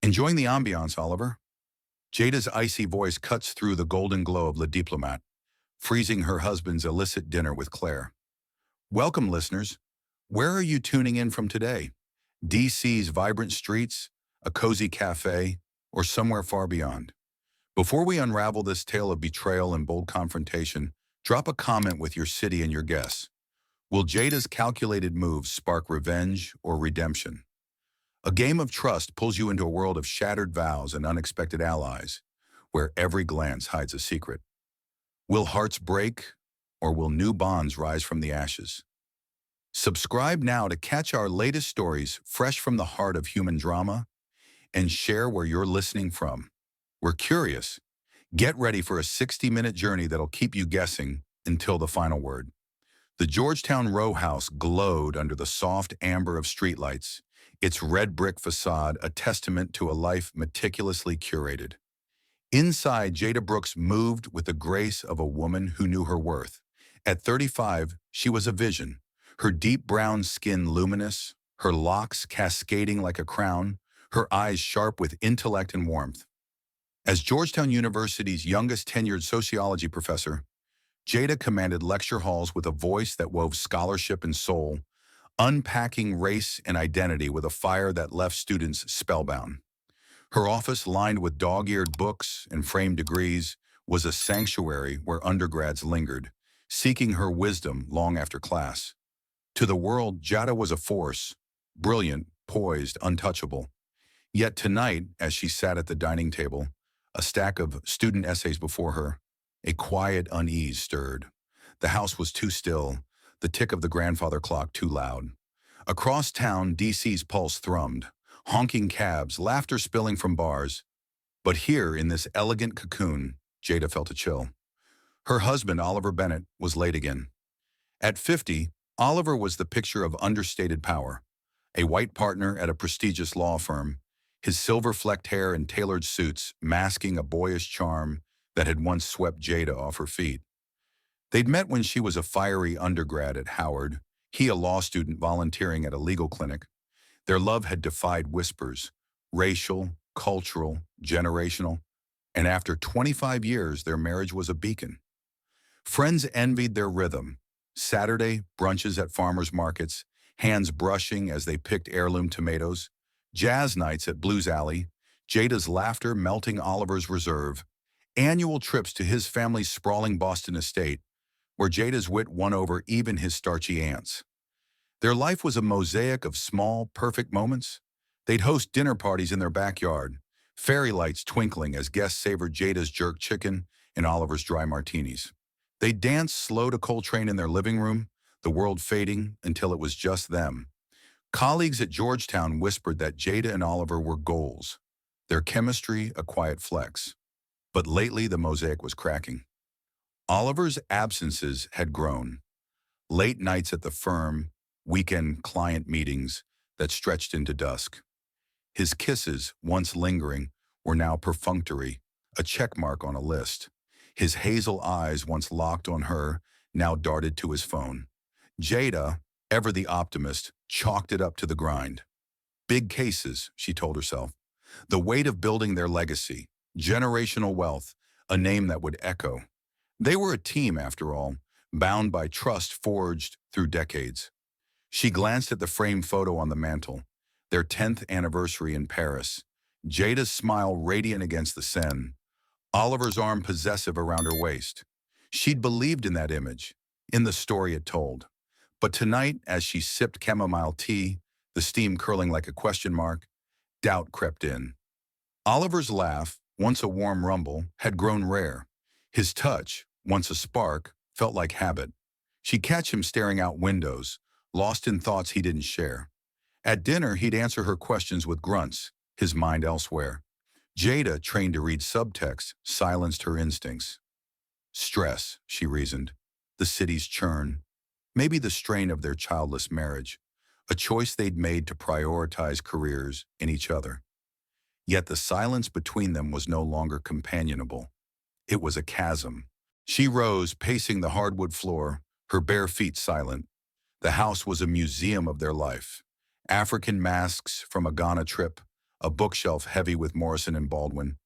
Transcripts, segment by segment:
Enjoying the ambiance, Oliver? Jada's icy voice cuts through the golden glow of Le Diplomate, freezing her husband's illicit dinner with Claire. Welcome, listeners. Where are you tuning in from today? DC's vibrant streets, a cozy cafe, or somewhere far beyond? Before we unravel this tale of betrayal and bold confrontation, drop a comment with your city and your guess. Will Jada's calculated moves spark revenge or redemption? A game of trust pulls you into a world of shattered vows and unexpected allies, where every glance hides a secret. Will hearts break, or will new bonds rise from the ashes? Subscribe now to catch our latest stories fresh from the heart of human drama, and share where you're listening from. We're curious. Get ready for a 60-minute journey that'll keep you guessing until the final word. The Georgetown row house glowed under the soft amber of streetlights, its red brick facade a testament to a life meticulously curated. Inside, Jada Brooks moved with the grace of a woman who knew her worth. At 35, she was a vision, her deep brown skin luminous, her locks cascading like a crown, her eyes sharp with intellect and warmth. As Georgetown University's youngest tenured sociology professor, Jada commanded lecture halls with a voice that wove scholarship and soul, unpacking race and identity with a fire that left students spellbound. Her office, lined with dog-eared books and framed degrees, was a sanctuary where undergrads lingered, seeking her wisdom long after class. To the world, Jada was a force, brilliant, poised, untouchable. Yet tonight, as she sat at the dining table, a stack of student essays before her, a quiet unease stirred. The house was too still, the tick of the grandfather clock too loud. Across town, DC's pulse thrummed, honking cabs, laughter spilling from bars. But here, in this elegant cocoon, Jada felt a chill. Her husband, Oliver Bennett, was late again. At 50, Oliver was the picture of understated power. A white partner at a prestigious law firm, his silver-flecked hair and tailored suits masking a boyish charm that had once swept Jada off her feet. They'd met when she was a fiery undergrad at Howard, he a law student volunteering at a legal clinic. Their love had defied whispers, racial, cultural, generational, and after 25 years, their marriage was a beacon. Friends envied their rhythm. Saturday, brunches at farmers markets, hands brushing as they picked heirloom tomatoes. Jazz nights at Blues Alley, Jada's laughter melting Oliver's reserve. Annual trips to his family's sprawling Boston estate, where Jada's wit won over even his starchy aunts. Their life was a mosaic of small, perfect moments. They'd host dinner parties in their backyard, fairy lights twinkling as guests savored Jada's jerk chicken and Oliver's dry martinis. They'd dance slow to Coltrane in their living room, the world fading until it was just them. Colleagues at Georgetown whispered that Jada and Oliver were goals, their chemistry a quiet flex. But lately the mosaic was cracking. Oliver's absences had grown. Late nights at the firm, weekend client meetings that stretched into dusk. His kisses, once lingering, were now perfunctory, a checkmark on a list. His hazel eyes, once locked on her, now darted to his phone. Jada, ever the optimist, chalked it up to the grind. Big cases, she told herself. The weight of building their legacy, generational wealth, a name that would echo. They were a team, after all, bound by trust forged through decades. She glanced at the framed photo on the mantel, their 10th anniversary in Paris. Jada's smile radiant against the Seine, Oliver's arm possessive around her waist. She'd believed in that image, in the story it told. But tonight, as she sipped chamomile tea, the steam curling like a question mark, doubt crept in. Oliver's laugh, once a warm rumble, had grown rare. His touch, once a spark, felt like habit. She'd catch him staring out windows, lost in thoughts he didn't share. At dinner, he'd answer her questions with grunts, his mind elsewhere. Jada, trained to read subtext, silenced her instincts. Stress, she reasoned. The city's churn. Maybe the strain of their childless marriage. A choice they'd made to prioritize careers in each other. Yet the silence between them was no longer companionable. It was a chasm. She rose, pacing the hardwood floor, her bare feet silent. The house was a museum of their life. African masks from a Ghana trip, a bookshelf heavy with Morrison and Baldwin,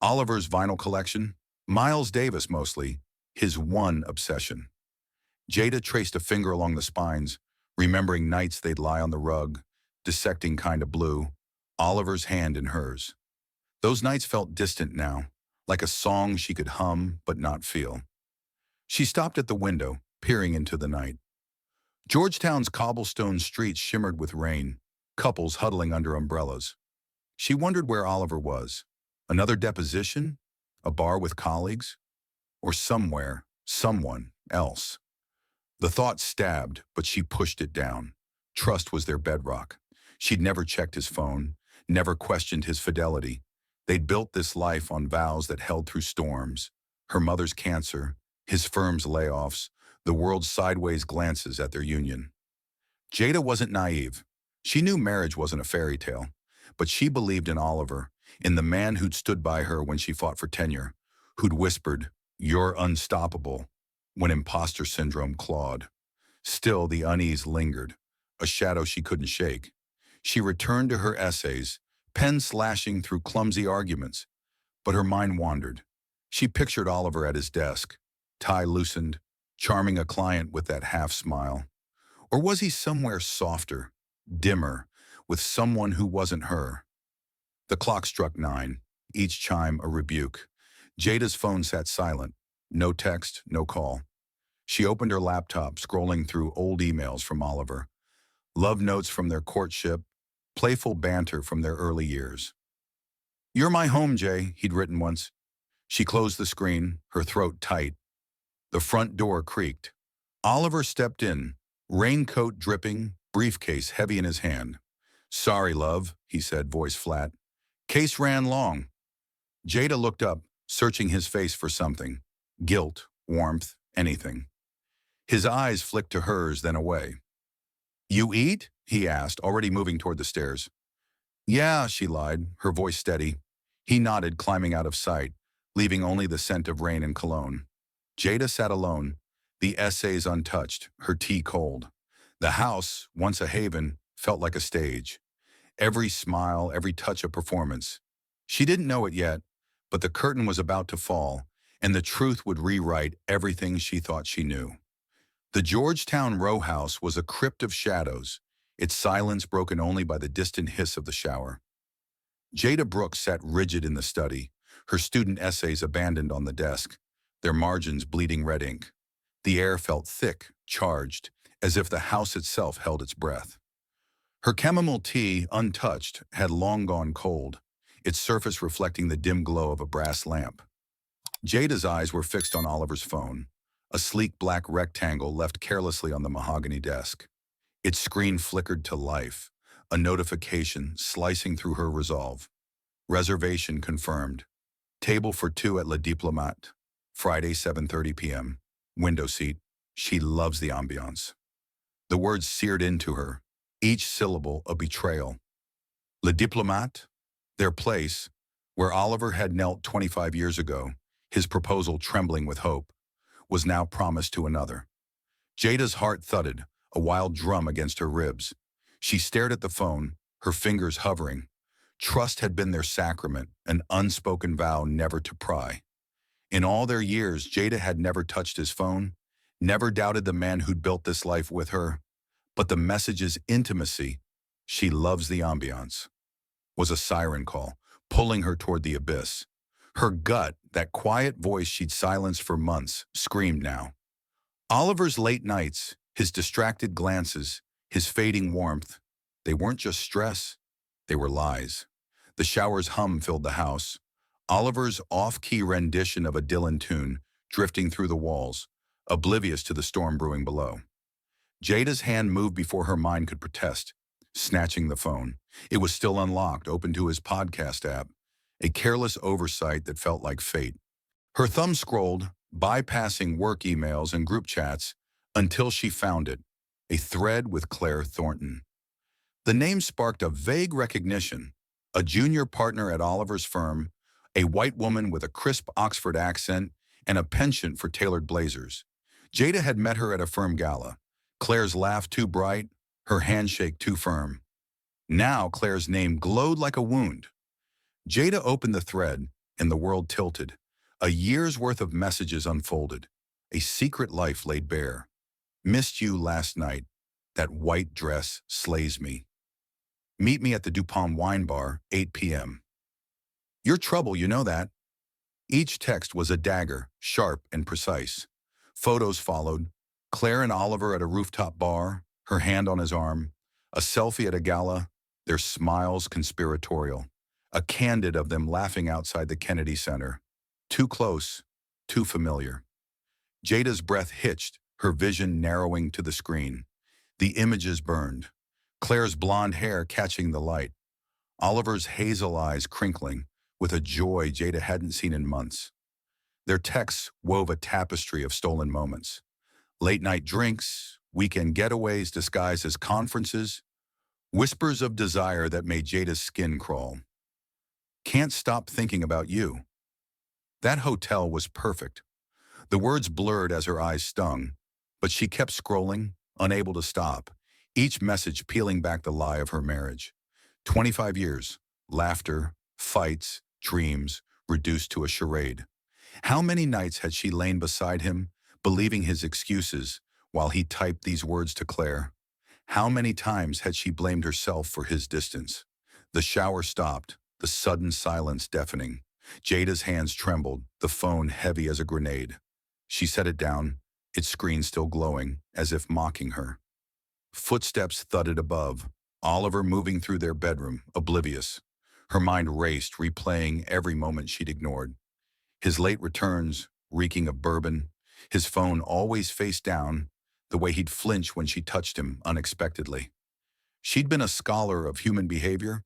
Oliver's vinyl collection, Miles Davis mostly, his one obsession. Jada traced a finger along the spines, remembering nights they'd lie on the rug, dissecting Kinda Blue, Oliver's hand in hers. Those nights felt distant now, like a song she could hum but not feel. She stopped at the window, peering into the night. Georgetown's cobblestone streets shimmered with rain, couples huddling under umbrellas. She wondered where Oliver was. Another deposition? A bar with colleagues? Or somewhere, someone else? The thought stabbed, but she pushed it down. Trust was their bedrock. She'd never checked his phone, never questioned his fidelity. They'd built this life on vows that held through storms. Her mother's cancer, his firm's layoffs, the world's sideways glances at their union. Jada wasn't naive. She knew marriage wasn't a fairy tale, but she believed in Oliver, in the man who'd stood by her when she fought for tenure, who'd whispered, "You're unstoppable," when imposter syndrome clawed. Still, the unease lingered, a shadow she couldn't shake. She returned to her essays, pen slashing through clumsy arguments, but her mind wandered. She pictured Oliver at his desk, tie loosened, charming a client with that half smile. Or was he somewhere softer, dimmer, with someone who wasn't her? The clock struck 9, each chime a rebuke. Jada's phone sat silent, no text, no call. She opened her laptop, scrolling through old emails from Oliver. Love notes from their courtship, playful banter from their early years. "You're my home, Jay," he'd written once. She closed the screen, her throat tight. The front door creaked. Oliver stepped in, raincoat dripping, briefcase heavy in his hand. "Sorry, love," he said, voice flat. "Case ran long." Jada looked up, searching his face for something. Guilt, warmth, anything. His eyes flicked to hers, then away. "You eat?" he asked, already moving toward the stairs. "Yeah," she lied, her voice steady. He nodded, climbing out of sight, leaving only the scent of rain and cologne. Jada sat alone, the essays untouched, her tea cold. The house, once a haven, felt like a stage. Every smile, every touch a performance. She didn't know it yet, but the curtain was about to fall, and the truth would rewrite everything she thought she knew. The Georgetown row house was a crypt of shadows, its silence broken only by the distant hiss of the shower. Jada Brooks sat rigid in the study, her student essays abandoned on the desk, their margins bleeding red ink. The air felt thick, charged, as if the house itself held its breath. Her chamomile tea, untouched, had long gone cold, its surface reflecting the dim glow of a brass lamp. Jada's eyes were fixed on Oliver's phone, a sleek black rectangle left carelessly on the mahogany desk. Its screen flickered to life, a notification slicing through her resolve. Reservation confirmed. Table for 2 at Le Diplomate. Friday, 7:30 p.m. Window seat. She loves the ambiance. The words seared into her, each syllable a betrayal. Le Diplomate, their place, where Oliver had knelt 25 years ago, his proposal trembling with hope, was now promised to another. Jada's heart thudded, a wild drum against her ribs. She stared at the phone, her fingers hovering. Trust had been their sacrament, an unspoken vow never to pry. In all their years, Jada had never touched his phone, never doubted the man who'd built this life with her. But the message's intimacy, "She loves the ambiance," was a siren call, pulling her toward the abyss. Her gut, that quiet voice she'd silenced for months, screamed now. Oliver's late nights, his distracted glances, his fading warmth, they weren't just stress, they were lies. The shower's hum filled the house. Oliver's off-key rendition of a Dylan tune drifting through the walls, oblivious to the storm brewing below. Jada's hand moved before her mind could protest, snatching the phone. It was still unlocked, open to his podcast app, a careless oversight that felt like fate. Her thumb scrolled, bypassing work emails and group chats, until she found it, a thread with Claire Thornton. The name sparked a vague recognition, a junior partner at Oliver's firm, a white woman with a crisp Oxford accent and a penchant for tailored blazers. Jada had met her at a firm gala. Claire's laugh too bright, her handshake too firm. Now Claire's name glowed like a wound. Jada opened the thread, and the world tilted. A year's worth of messages unfolded. A secret life laid bare. Missed you last night. That white dress slays me. Meet me at the Dupont Wine Bar, 8 p.m. You're trouble, you know that. Each text was a dagger, sharp and precise. Photos followed. Claire and Oliver at a rooftop bar, her hand on his arm. A selfie at a gala, their smiles conspiratorial. A candid of them laughing outside the Kennedy Center. Too close, too familiar. Jada's breath hitched, her vision narrowing to the screen. The images burned. Claire's blonde hair catching the light. Oliver's hazel eyes crinkling, with a joy Jada hadn't seen in months. Their texts wove a tapestry of stolen moments. Late-night drinks, weekend getaways disguised as conferences, whispers of desire that made Jada's skin crawl. Can't stop thinking about you. That hotel was perfect. The words blurred as her eyes stung, but she kept scrolling, unable to stop, each message peeling back the lie of her marriage. 25 years, laughter, fights, dreams, reduced to a charade. How many nights had she lain beside him, believing his excuses, while he typed these words to Claire? How many times had she blamed herself for his distance? The shower stopped, the sudden silence deafening. Jada's hands trembled, the phone heavy as a grenade. She set it down, its screen still glowing, as if mocking her. Footsteps thudded above, Oliver moving through their bedroom, oblivious. Her mind raced, replaying every moment she'd ignored. His late returns, reeking of bourbon, his phone always face down, the way he'd flinch when she touched him unexpectedly. She'd been a scholar of human behavior,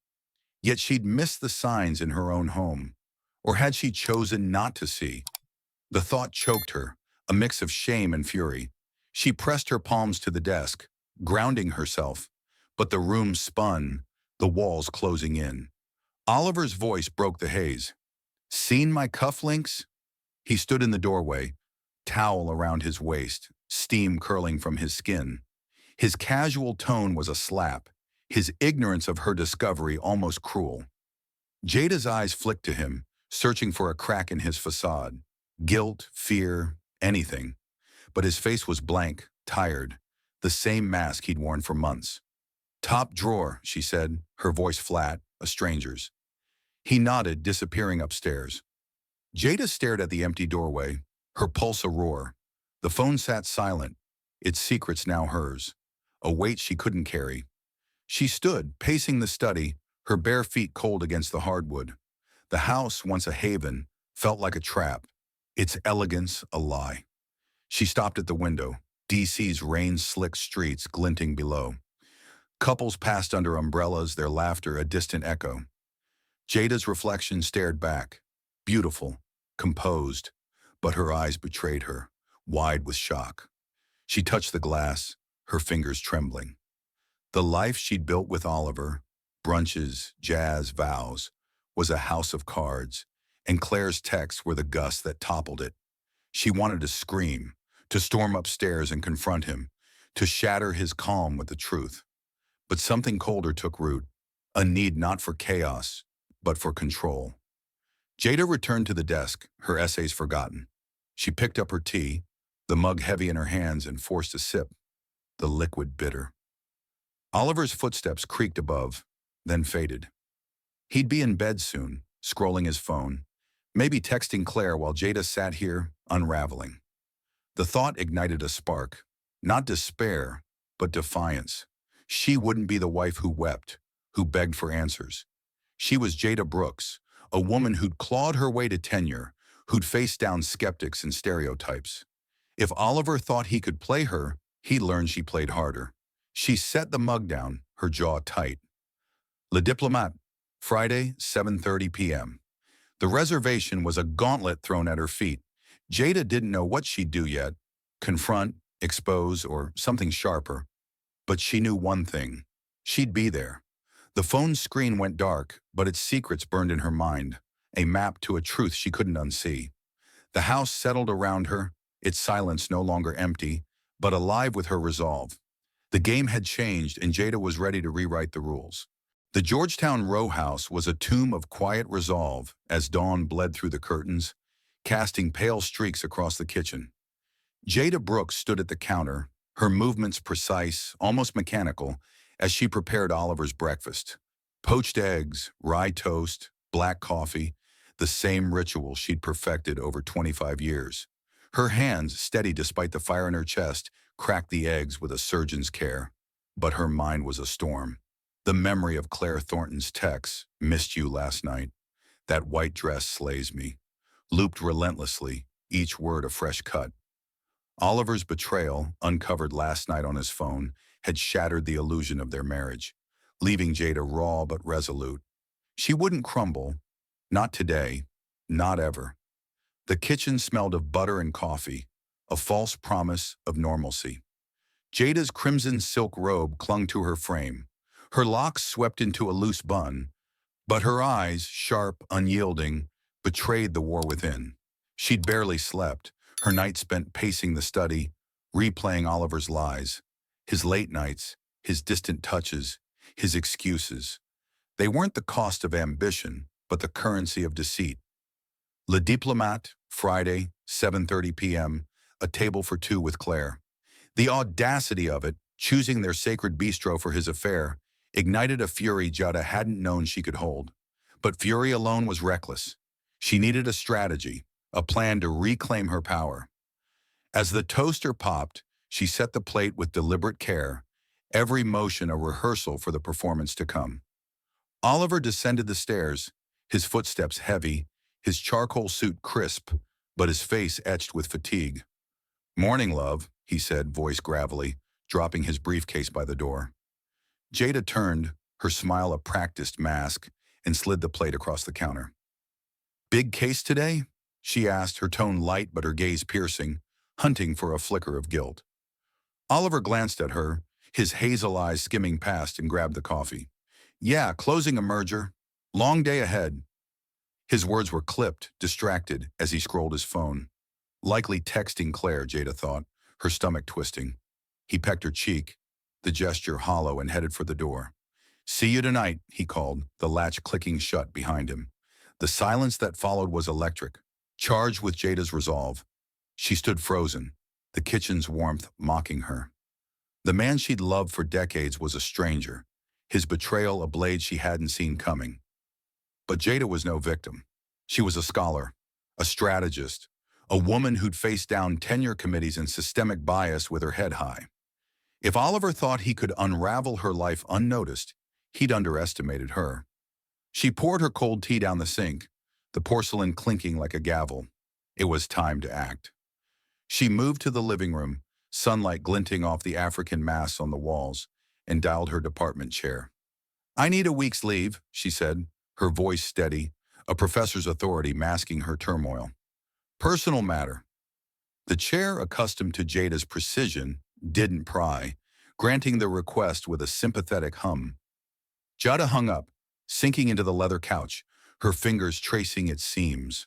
yet she'd missed the signs in her own home. Or had she chosen not to see? The thought choked her, a mix of shame and fury. She pressed her palms to the desk, grounding herself, but the room spun, the walls closing in. Oliver's voice broke the haze. Seen my cufflinks? He stood in the doorway, towel around his waist, steam curling from his skin. His casual tone was a slap, his ignorance of her discovery almost cruel. Jada's eyes flicked to him, searching for a crack in his facade. Guilt, fear, anything. But his face was blank, tired, the same mask he'd worn for months. Top drawer, she said, her voice flat, a stranger's. He nodded, disappearing upstairs. Jada stared at the empty doorway, her pulse a roar. The phone sat silent, its secrets now hers, a weight she couldn't carry. She stood, pacing the study, her bare feet cold against the hardwood. The house, once a haven, felt like a trap, its elegance a lie. She stopped at the window, DC's rain-slicked streets glinting below. Couples passed under umbrellas, their laughter a distant echo. Jada's reflection stared back, beautiful, composed, but her eyes betrayed her, wide with shock. She touched the glass, her fingers trembling. The life she'd built with Oliver, brunches, jazz, vows, was a house of cards, and Claire's texts were the gusts that toppled it. She wanted to scream, to storm upstairs and confront him, to shatter his calm with the truth. But something colder took root, a need not for chaos, but for control. Jada returned to the desk, her essays forgotten. She picked up her tea, the mug heavy in her hands, and forced a sip, the liquid bitter. Oliver's footsteps creaked above, then faded. He'd be in bed soon, scrolling his phone, maybe texting Claire while Jada sat here, unraveling. The thought ignited a spark, not despair, but defiance. She wouldn't be the wife who wept, who begged for answers. She was Jada Brooks, a woman who'd clawed her way to tenure, who'd faced down skeptics and stereotypes. If Oliver thought he could play her, he learned she played harder. She set the mug down, her jaw tight. Le Diplomate, Friday, 7:30 p.m. The reservation was a gauntlet thrown at her feet. Jada didn't know what she'd do yet, confront, expose, or something sharper. But she knew one thing. She'd be there. The phone's screen went dark, but its secrets burned in her mind, a map to a truth she couldn't unsee. The house settled around her, its silence no longer empty, but alive with her resolve. The game had changed, and Jada was ready to rewrite the rules. The Georgetown row house was a tomb of quiet resolve as dawn bled through the curtains, casting pale streaks across the kitchen. Jada Brooks stood at the counter, her movements precise, almost mechanical, as she prepared Oliver's breakfast. Poached eggs, rye toast, black coffee, the same ritual she'd perfected over 25 years. Her hands, steady despite the fire in her chest, cracked the eggs with a surgeon's care. But her mind was a storm. The memory of Claire Thornton's text, "Missed you last night. That white dress slays me," looped relentlessly, each word a fresh cut. Oliver's betrayal, uncovered last night on his phone, had shattered the illusion of their marriage, leaving Jada raw but resolute. She wouldn't crumble. Not today. Not ever. The kitchen smelled of butter and coffee, a false promise of normalcy. Jada's crimson silk robe clung to her frame. Her locks swept into a loose bun, but her eyes, sharp, unyielding, betrayed the war within. She'd barely slept, her nights spent pacing the study, replaying Oliver's lies, his late nights, his distant touches, his excuses. They weren't the cost of ambition, but the currency of deceit. Le Diplomate, Friday, 7:30 p.m., a table for two with Claire. The audacity of it, choosing their sacred bistro for his affair, ignited a fury Jada hadn't known she could hold. But fury alone was reckless. She needed a strategy, a plan to reclaim her power. As the toaster popped, she set the plate with deliberate care, every motion a rehearsal for the performance to come. Oliver descended the stairs, his footsteps heavy, his charcoal suit crisp, but his face etched with fatigue. "Morning, love," he said, voice gravelly, dropping his briefcase by the door. Jada turned, her smile a practiced mask, and slid the plate across the counter. "Big case today?" she asked, her tone light but her gaze piercing, hunting for a flicker of guilt. Oliver glanced at her, his hazel eyes skimming past, and grabbed the coffee. "Yeah, closing a merger. Long day ahead." His words were clipped, distracted, as he scrolled his phone. Likely texting Claire, Jada thought, her stomach twisting. He pecked her cheek, the gesture hollow, and headed for the door. "See you tonight," he called, the latch clicking shut behind him. The silence that followed was electric, charged with Jada's resolve. She stood frozen, the kitchen's warmth mocking her. The man she'd loved for decades was a stranger, his betrayal a blade she hadn't seen coming. But Jada was no victim. She was a scholar, a strategist, a woman who'd faced down tenure committees and systemic bias with her head high. If Oliver thought he could unravel her life unnoticed, he'd underestimated her. She poured her cold tea down the sink, the porcelain clinking like a gavel. It was time to act. She moved to the living room, sunlight glinting off the African masks on the walls, and dialed her department chair. "I need a week's leave," she said, her voice steady, a professor's authority masking her turmoil. "Personal matter." The chair, accustomed to Jada's precision, didn't pry, granting the request with a sympathetic hum. Jada hung up, sinking into the leather couch, her fingers tracing its seams.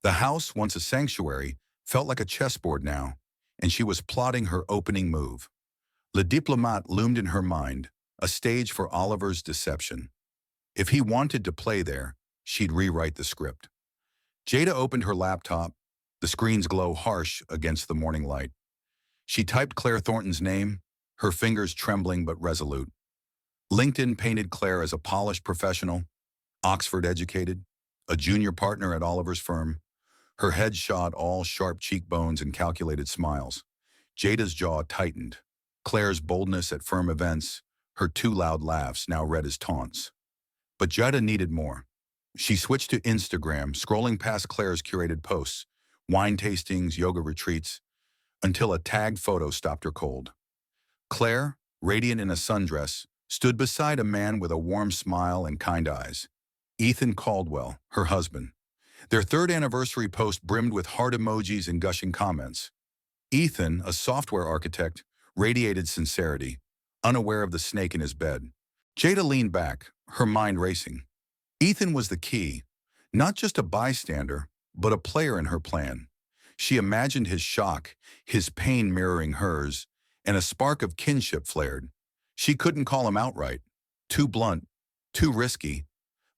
The house, once a sanctuary, felt like a chessboard now, and she was plotting her opening move. Le Diplomate loomed in her mind, a stage for Oliver's deception. If he wanted to play there, she'd rewrite the script. Jada opened her laptop, the screen's glow harsh against the morning light. She typed Claire Thornton's name, her fingers trembling but resolute. LinkedIn painted Claire as a polished professional, Oxford-educated, a junior partner at Oliver's firm. Her head shot all sharp cheekbones and calculated smiles. Jada's jaw tightened. Claire's boldness at firm events, her two loud laughs now read as taunts. But Jada needed more. She switched to Instagram, scrolling past Claire's curated posts, wine tastings, yoga retreats, until a tagged photo stopped her cold. Claire, radiant in a sundress, stood beside a man with a warm smile and kind eyes. Ethan Caldwell, her husband. Their third anniversary post brimmed with heart emojis and gushing comments. Ethan, a software architect, radiated sincerity, unaware of the snake in his bed. Jada leaned back, her mind racing. Ethan was the key, not just a bystander, but a player in her plan. She imagined his shock, his pain mirroring hers, and a spark of kinship flared. She couldn't call him outright. Too blunt, Too risky,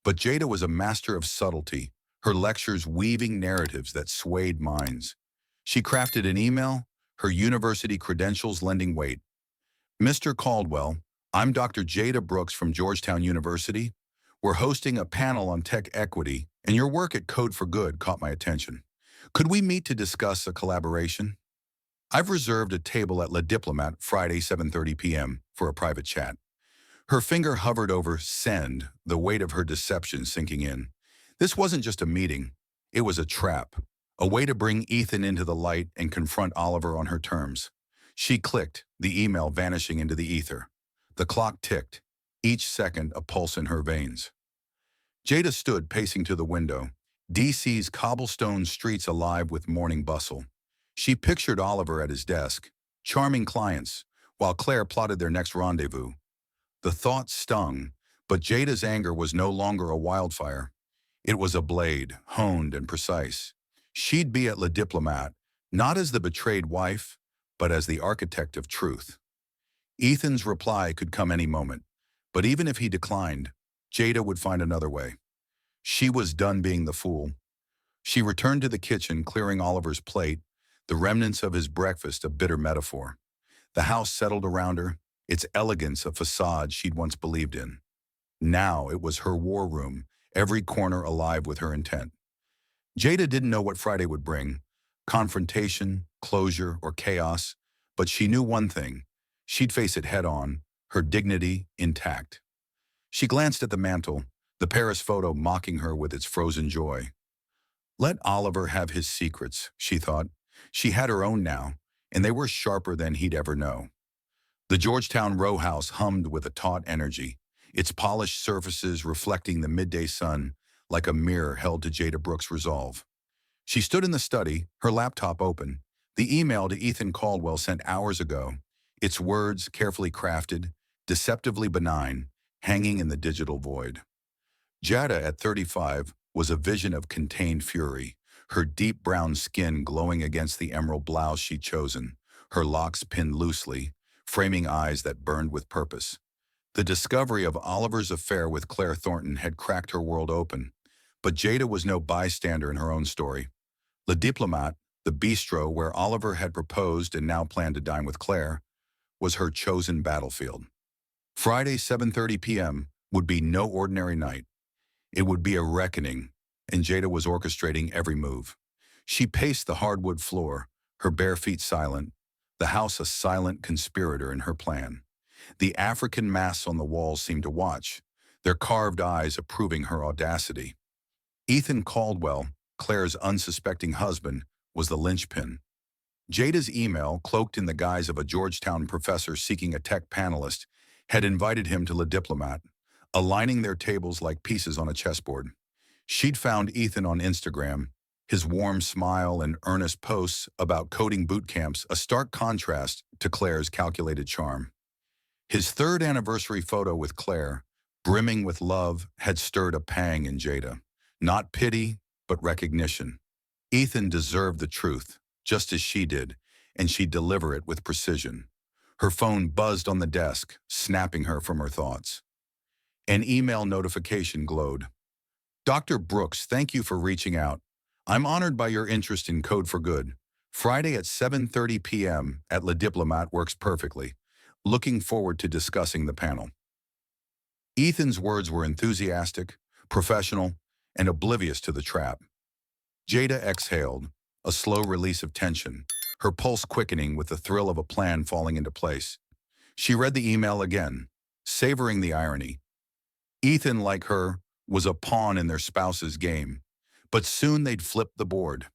but Jada was a master of subtlety, her lectures weaving narratives that swayed minds. She crafted an email, her university credentials lending weight. Mr. Caldwell, I'm Dr. Jada Brooks from Georgetown University. We're hosting a panel on tech equity, and your work at Code for Good caught my attention. Could we meet to discuss a collaboration? I've reserved a table at Le Diplomate Friday, 7:30 p.m. for a private chat. Her finger hovered over send, the weight of her deception sinking in. This wasn't just a meeting. It was a trap, a way to bring Ethan into the light and confront Oliver on her terms. She clicked, the email vanishing into the ether. The clock ticked, each second a pulse in her veins. Jada stood pacing to the window, DC's cobblestone streets alive with morning bustle. She pictured Oliver at his desk, charming clients, while Claire plotted their next rendezvous. The thought stung, but Jada's anger was no longer a wildfire. It was a blade, honed and precise. She'd be at Le Diplomate, not as the betrayed wife, but as the architect of truth. Ethan's reply could come any moment, but even if he declined, Jada would find another way. She was done being the fool. She returned to the kitchen, clearing Oliver's plate, the remnants of his breakfast a bitter metaphor. The house settled around her, its elegance a facade she'd once believed in. Now it was her war room, every corner alive with her intent. Jada didn't know what Friday would bring, confrontation, closure, or chaos, but she knew one thing. She'd face it head-on, her dignity intact. She glanced at the mantel, the Paris photo mocking her with its frozen joy. Let Oliver have his secrets, she thought. She had her own now, and they were sharper than he'd ever know. The Georgetown row house hummed with a taut energy, its polished surfaces reflecting the midday sun like a mirror held to Jada Brooks' resolve. She stood in the study, her laptop open, the email to Ethan Caldwell sent hours ago, its words carefully crafted, deceptively benign, hanging in the digital void. Jada, at 35, was a vision of contained fury, her deep brown skin glowing against the emerald blouse she'd chosen, her locks pinned loosely, framing eyes that burned with purpose. The discovery of Oliver's affair with Claire Thornton had cracked her world open, but Jada was no bystander in her own story. Le Diplomate, the bistro where Oliver had proposed and now planned to dine with Claire, was her chosen battlefield. Friday, 7:30 p.m., would be no ordinary night. It would be a reckoning, and Jada was orchestrating every move. She paced the hardwood floor, her bare feet silent, the house a silent conspirator in her plan. The African masks on the walls seemed to watch, their carved eyes approving her audacity. Ethan Caldwell, Claire's unsuspecting husband, was the linchpin. Jada's email, cloaked in the guise of a Georgetown professor seeking a tech panelist, had invited him to Le Diplomate, aligning their tables like pieces on a chessboard. She'd found Ethan on Instagram, his warm smile and earnest posts about coding boot camps a stark contrast to Claire's calculated charm. His third anniversary photo with Claire, brimming with love, had stirred a pang in Jada. Not pity, but recognition. Ethan deserved the truth, just as she did, and she'd deliver it with precision. Her phone buzzed on the desk, snapping her from her thoughts. An email notification glowed. Dr. Brooks, thank you for reaching out. I'm honored by your interest in Code for Good. Friday at 7:30 p.m. at Le Diplomate works perfectly. Looking forward to discussing the panel. Ethan's words were enthusiastic, professional, and oblivious to the trap. Jada exhaled, a slow release of tension, her pulse quickening with the thrill of a plan falling into place. She read the email again, savoring the irony. Ethan, like her, was a pawn in their spouse's game, but soon they'd flip the board.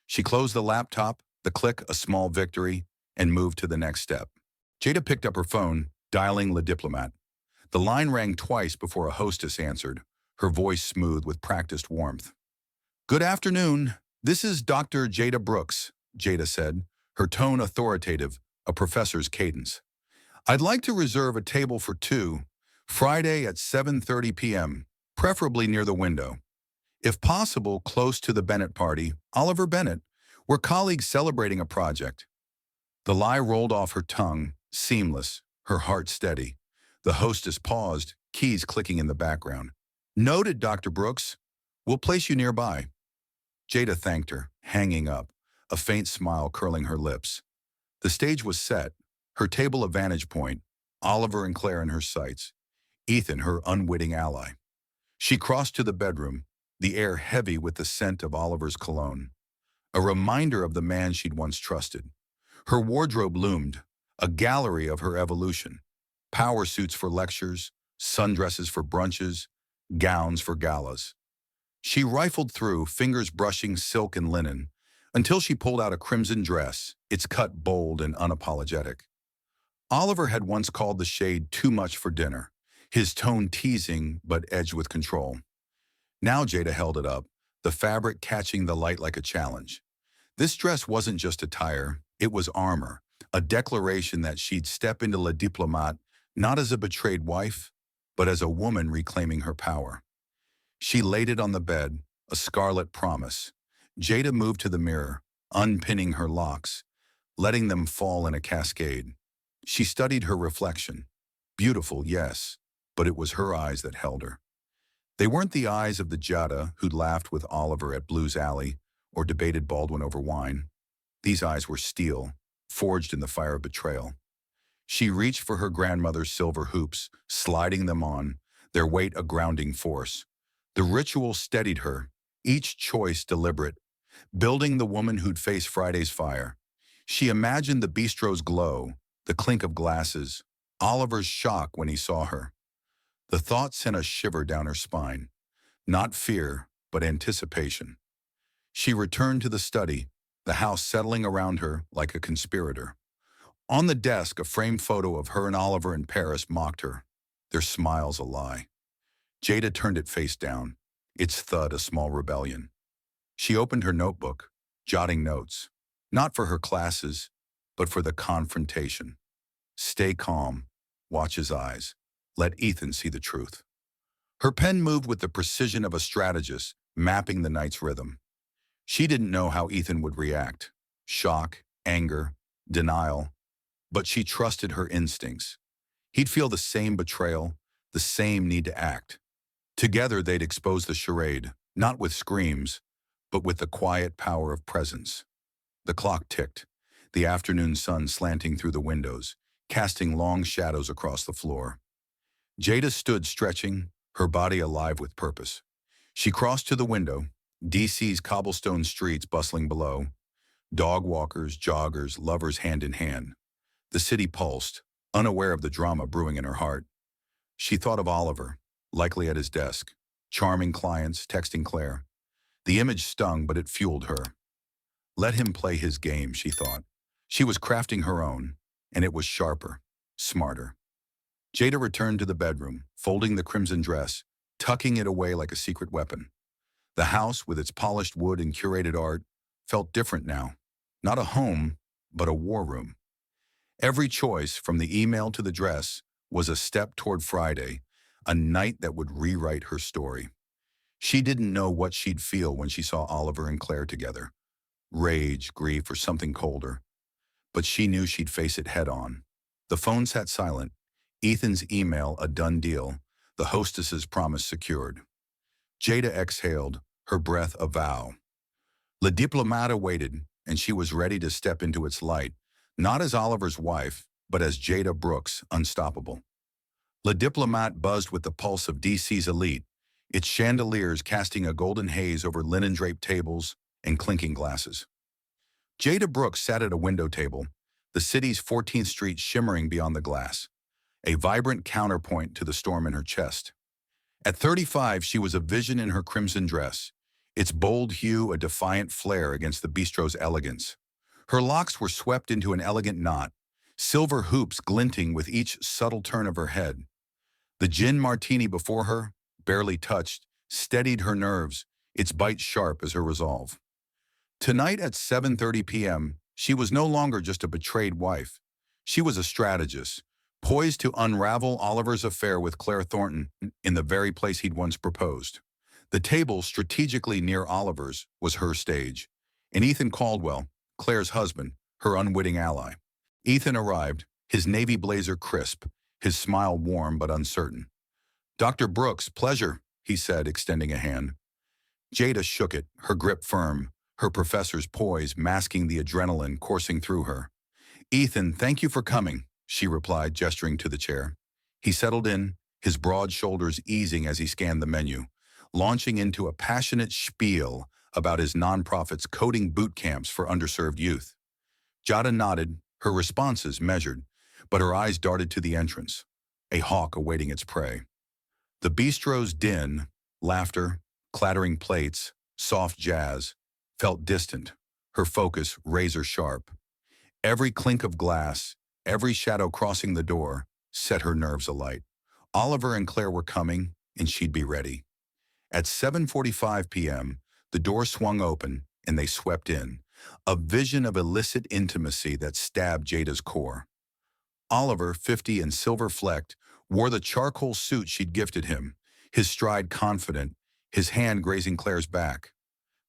She closed the laptop, the click a small victory, and moved to the next step. Jada picked up her phone, dialing Le Diplomate. The line rang twice before a hostess answered, her voice smooth with practiced warmth. Good afternoon. This is Dr. Jada Brooks, Jada said, her tone authoritative, a professor's cadence. I'd like to reserve a table for two, Friday at 7:30 p.m., preferably near the window. If possible, close to the Bennett party, Oliver Bennett. We're colleagues celebrating a project. The lie rolled off her tongue, seamless, her heart steady. The hostess paused, keys clicking in the background. "Noted, Dr. Brooks. We'll place you nearby." Jada thanked her, hanging up, a faint smile curling her lips. The stage was set, her table a vantage point, Oliver and Claire in her sights, Ethan her unwitting ally. She crossed to the bedroom, the air heavy with the scent of Oliver's cologne, a reminder of the man she'd once trusted. Her wardrobe loomed, a gallery of her evolution. Power suits for lectures, sundresses for brunches, gowns for galas. She rifled through, fingers brushing silk and linen, until she pulled out a crimson dress, its cut bold and unapologetic. Oliver had once called the shade too much for dinner, his tone teasing but edged with control. Now Jada held it up, the fabric catching the light like a challenge. This dress wasn't just attire, it was armor, a declaration that she'd step into Le Diplomate not as a betrayed wife, but as a woman reclaiming her power. She laid it on the bed, a scarlet promise. Jada moved to the mirror, unpinning her locks, letting them fall in a cascade. She studied her reflection. Beautiful, yes, but it was her eyes that held her. They weren't the eyes of the Jada who'd laughed with Oliver at Blues Alley or debated Baldwin over wine. These eyes were steel, forged in the fire of betrayal. She reached for her grandmother's silver hoops, sliding them on, their weight a grounding force. The ritual steadied her, each choice deliberate, building the woman who'd face Friday's fire. She imagined the bistro's glow, the clink of glasses, Oliver's shock when he saw her. The thought sent a shiver down her spine. Not fear, but anticipation. She returned to the study, the house settling around her like a conspirator. On the desk, a framed photo of her and Oliver in Paris mocked her, their smiles a lie. Jada turned it face down, its thud a small rebellion. She opened her notebook, jotting notes, not for her classes, but for the confrontation. Stay calm, watch his eyes, let Ethan see the truth. Her pen moved with the precision of a strategist, mapping the night's rhythm. She didn't know how Ethan would react, shock, anger, denial, but she trusted her instincts. He'd feel the same betrayal, the same need to act. Together they'd expose the charade, not with screams, but with the quiet power of presence. The clock ticked, the afternoon sun slanting through the windows, casting long shadows across the floor. Jada stood stretching, her body alive with purpose. She crossed to the window, DC's cobblestone streets bustling below, dog walkers, joggers, lovers hand in hand. The city pulsed, unaware of the drama brewing in her heart. She thought of Oliver, likely at his desk, charming clients, texting Claire. The image stung, but it fueled her. Let him play his game, she thought. She was crafting her own, and it was sharper, smarter. Jada returned to the bedroom, folding the crimson dress, tucking it away like a secret weapon. The house, with its polished wood and curated art, felt different now. Not a home, but a war room. Every choice, from the email to the dress, was a step toward Friday, a night that would rewrite her story. She didn't know what she'd feel when she saw Oliver and Claire together. Rage, grief, or something colder. But she knew she'd face it head on. The phone sat silent, Ethan's email a done deal, the hostess's promise secured. Jada exhaled, her breath a vow. Le Diplomate waited, and she was ready to step into its light, not as Oliver's wife, but as Jada Brooks, unstoppable. Le Diplomate buzzed with the pulse of DC's elite, its chandeliers casting a golden haze over linen-draped tables and clinking glasses. Jada Brooks sat at a window table, the city's 14th Street shimmering beyond the glass, a vibrant counterpoint to the storm in her chest. At 35, she was a vision in her crimson dress, its bold hue a defiant flare against the bistro's elegance. Her locks were swept into an elegant knot, silver hoops glinting with each subtle turn of her head. The gin martini before her, barely touched, steadied her nerves, its bite sharp as her resolve. Tonight at 7:30 p.m., she was no longer just a betrayed wife. She was a strategist, poised to unravel Oliver's affair with Claire Thornton in the very place he'd once proposed. The table, strategically near Oliver's, was her stage, and Ethan Caldwell, Claire's husband, her unwitting ally. Ethan arrived, his navy blazer crisp, his smile warm but uncertain. Dr. Brooks, pleasure, he said, extending a hand. Jada shook it, her grip firm, her professor's poise masking the adrenaline coursing through her. Ethan, thank you for coming, she replied, gesturing to the chair. He settled in, his broad shoulders easing as he scanned the menu, launching into a passionate spiel about his nonprofit's coding boot camps for underserved youth. Jada nodded, her responses measured, but her eyes darted to the entrance, a hawk awaiting its prey. The bistro's din, laughter, clattering plates, soft jazz, felt distant, her focus razor sharp. Every clink of glass, every shadow crossing the door, set her nerves alight. Oliver and Claire were coming, and she'd be ready. At 7:45 p.m., the door swung open, and they swept in, a vision of illicit intimacy that stabbed Jada's core. Oliver, 50 and silver-flecked, wore the charcoal suit she'd gifted him, his stride confident, his hand grazing Claire's back.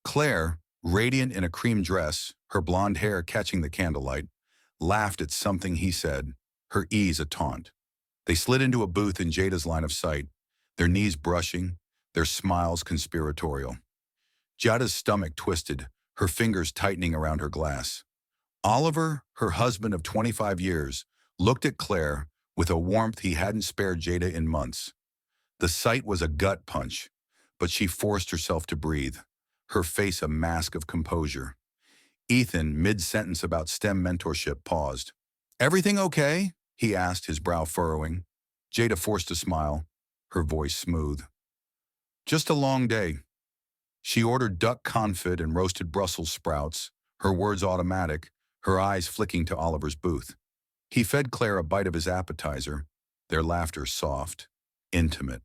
Claire, radiant in a cream dress, her blonde hair catching the candlelight, laughed at something he said, her ease a taunt. They slid into a booth in Jada's line of sight, their knees brushing, their smiles conspiratorial. Jada's stomach twisted, her fingers tightening around her glass. Oliver, her husband of 25 years, looked at Claire with a warmth he hadn't spared Jada in months. The sight was a gut punch, but she forced herself to breathe, her face a mask of composure. Ethan, mid-sentence about STEM mentorship, paused. "Everything okay?" he asked, his brow furrowing. Jada forced a smile, her voice smooth. "Just a long day." She ordered duck confit and roasted Brussels sprouts, her words automatic, her eyes flicking to Oliver's booth. He fed Claire a bite of his appetizer, their laughter soft, intimate.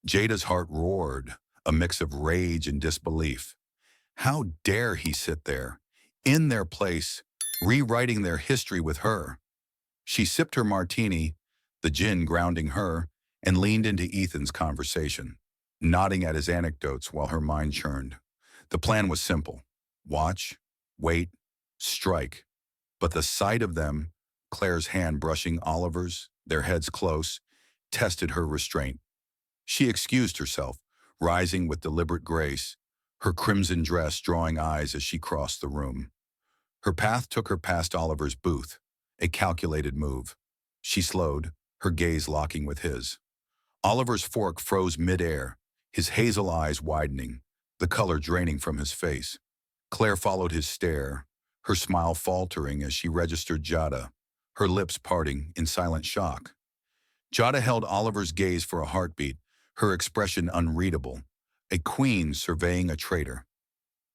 Jada's heart roared, a mix of rage and disbelief. How dare he sit there, in their place, rewriting their history with her? She sipped her martini, the gin grounding her, and leaned into Ethan's conversation, nodding at his anecdotes while her mind churned. The plan was simple. Watch, wait, strike. But the sight of them, Claire's hand brushing Oliver's, their heads close, tested her restraint. She excused herself, rising with deliberate grace, her crimson dress drawing eyes as she crossed the room. Her path took her past Oliver's booth, a calculated move. She slowed, her gaze locking with his. Oliver's fork froze midair, his hazel eyes widening, the color draining from his face. Claire followed his stare, her smile faltering as she registered Jada, her lips parting in silent shock. Jada held Oliver's gaze for a heartbeat, her expression unreadable, a queen surveying a traitor.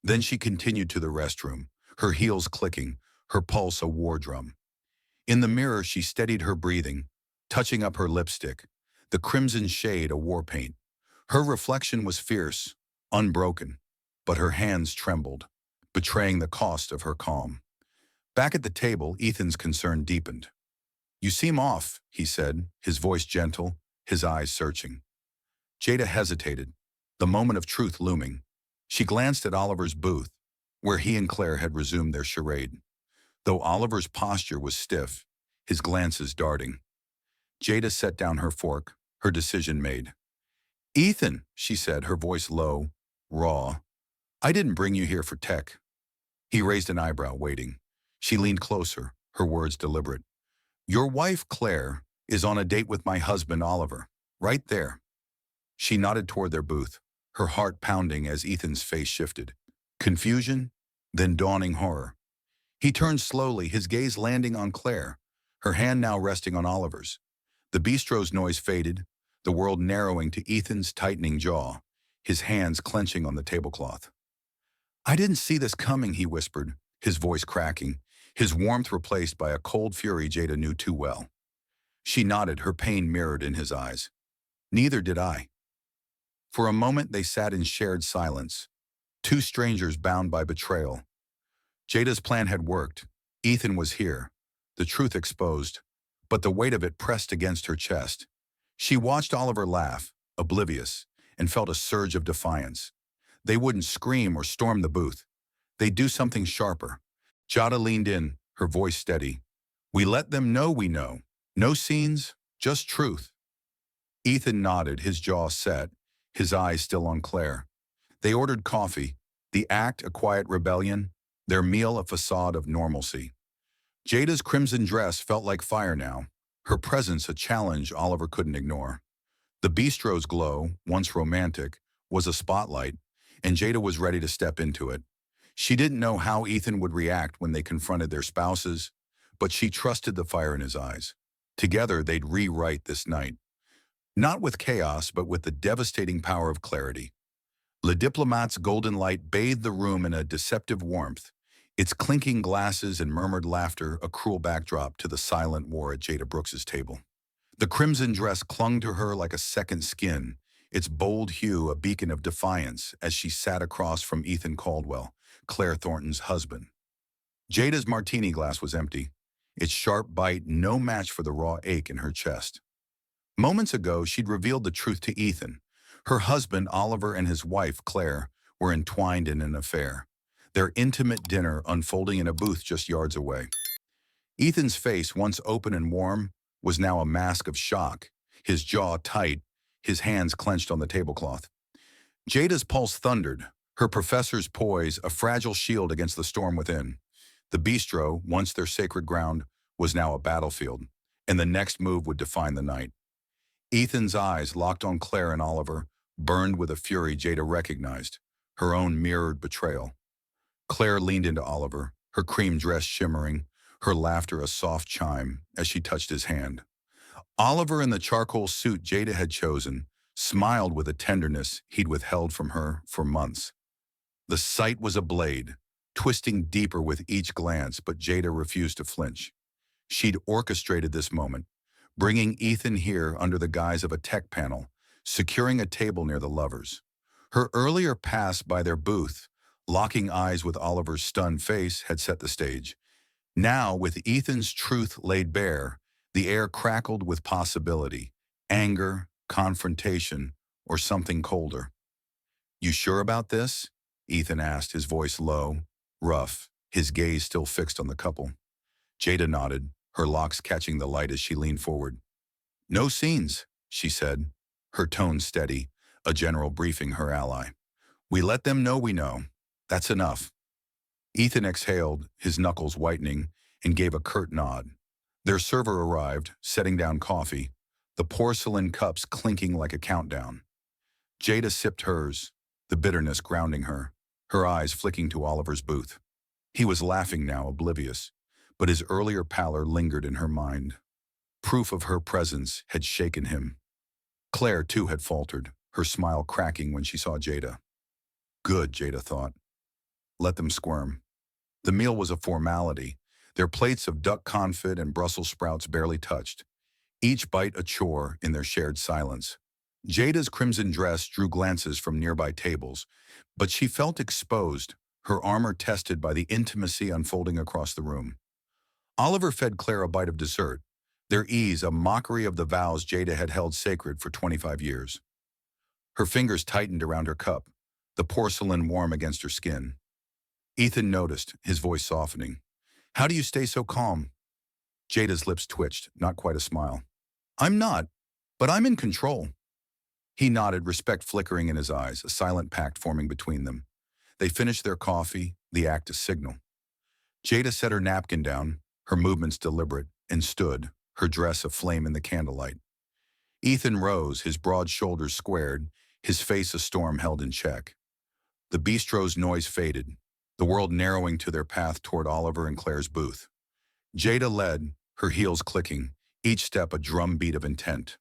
Then she continued to the restroom, her heels clicking, her pulse a war drum. In the mirror, she steadied her breathing, touching up her lipstick, the crimson shade a war paint. Her reflection was fierce, unbroken, but her hands trembled, betraying the cost of her calm. Back at the table, Ethan's concern deepened. "You seem off," he said, his voice gentle, his eyes searching. Jada hesitated, the moment of truth looming. She glanced at Oliver's booth, where he and Claire had resumed their charade. Though Oliver's posture was stiff, his glances darting. Jada set down her fork, her decision made. "Ethan," she said, her voice low, raw, "I didn't bring you here for tech." He raised an eyebrow, waiting. She leaned closer, her words deliberate. "Your wife, Claire, is on a date with my husband, Oliver, right there." She nodded toward their booth, her heart pounding as Ethan's face shifted. Confusion, then dawning horror. He turned slowly, his gaze landing on Claire, her hand now resting on Oliver's. The bistro's noise faded, the world narrowing to Ethan's tightening jaw, his hands clenching on the tablecloth. "I didn't see this coming," he whispered, his voice cracking, his warmth replaced by a cold fury Jada knew too well. She nodded, her pain mirrored in his eyes. "Neither did I." For a moment they sat in shared silence, two strangers bound by betrayal. Jada's plan had worked. Ethan was here, the truth exposed, but the weight of it pressed against her chest. She watched Oliver laugh, oblivious, and felt a surge of defiance. They wouldn't scream or storm the booth. They'd do something sharper. Jada leaned in, her voice steady. "We let them know we know. No scenes, just truth." Ethan nodded, his jaw set, his eyes still on Claire. They ordered coffee, the act a quiet rebellion, their meal a facade of normalcy. Jada's crimson dress felt like fire now, her presence a challenge Oliver couldn't ignore. The bistro's glow, once romantic, was a spotlight, and Jada was ready to step into it. She didn't know how Ethan would react when they confronted their spouses, but she trusted the fire in his eyes. Together, they'd rewrite this night. Not with chaos, but with the devastating power of clarity. Le Diplomate's golden light bathed the room in a deceptive warmth, its clinking glasses and murmured laughter a cruel backdrop to the silent war at Jada Brooks's table. The crimson dress clung to her like a second skin, its bold hue a beacon of defiance as she sat across from Ethan Caldwell, Claire Thornton's husband. Jada's martini glass was empty, its sharp bite no match for the raw ache in her chest. Moments ago, she'd revealed the truth to Ethan. Her husband, Oliver, and his wife, Claire, were entwined in an affair, their intimate dinner unfolding in a booth just yards away. Ethan's face, once open and warm, was now a mask of shock, his jaw tight, his hands clenched on the tablecloth. Jada's pulse thundered, her professor's poise a fragile shield against the storm within. The bistro, once their sacred ground, was now a battlefield, and the next move would define the night. Ethan's eyes, locked on Claire and Oliver, burned with a fury Jada recognized, her own mirrored betrayal. Claire leaned into Oliver, her cream dress shimmering, her laughter a soft chime as she touched his hand. Oliver, in the charcoal suit Jada had chosen, smiled with a tenderness he'd withheld from her for months. The sight was a blade, twisting deeper with each glance, but Jada refused to flinch. She'd orchestrated this moment, bringing Ethan here under the guise of a tech panel, securing a table near the lovers. Her earlier pass by their booth, locking eyes with Oliver's stunned face, had set the stage. Now, with Ethan's truth laid bare, the air crackled with possibility, anger, confrontation, or something colder. "You sure about this?" Ethan asked, his voice low, rough, his gaze still fixed on the couple. Jada nodded, her locks catching the light as she leaned forward. "No scenes," she said, her tone steady, a general briefing her ally. "We let them know we know. That's enough." Ethan exhaled, his knuckles whitening, and gave a curt nod. Their server arrived, setting down coffee, the porcelain cups clinking like a countdown. Jada sipped hers, the bitterness grounding her eyes flicking to Oliver's booth. He was laughing now, oblivious, but his earlier pallor lingered in her mind. Proof of her presence had shaken him. Claire, too, had faltered, her smile cracking when she saw Jada. Good, Jada thought. Let them squirm. The meal was a formality, their plates of duck confit and Brussels sprouts barely touched, each bite a chore in their shared silence. Jada's crimson dress drew glances from nearby tables, but she felt exposed, her armor tested by the intimacy unfolding across the room. Oliver fed Claire a bite of dessert, their ease a mockery of the vows Jada had held sacred for 25 years. Her fingers tightened around her cup, the porcelain warm against her skin. Ethan noticed, his voice softening. "How do you stay so calm?" Jada's lips twitched, not quite a smile. "I'm not, but I'm in control." He nodded, respect flickering in his eyes, a silent pact forming between them. They finished their coffee, the act a signal. Jada set her napkin down, her movements deliberate, and stood, her dress aflame in the candlelight. Ethan rose, his broad shoulders squared, his face a storm held in check. The bistro's noise faded, the world narrowing to their path toward Oliver and Claire's booth. Jada led, her heels clicking, each step a drumbeat of intent.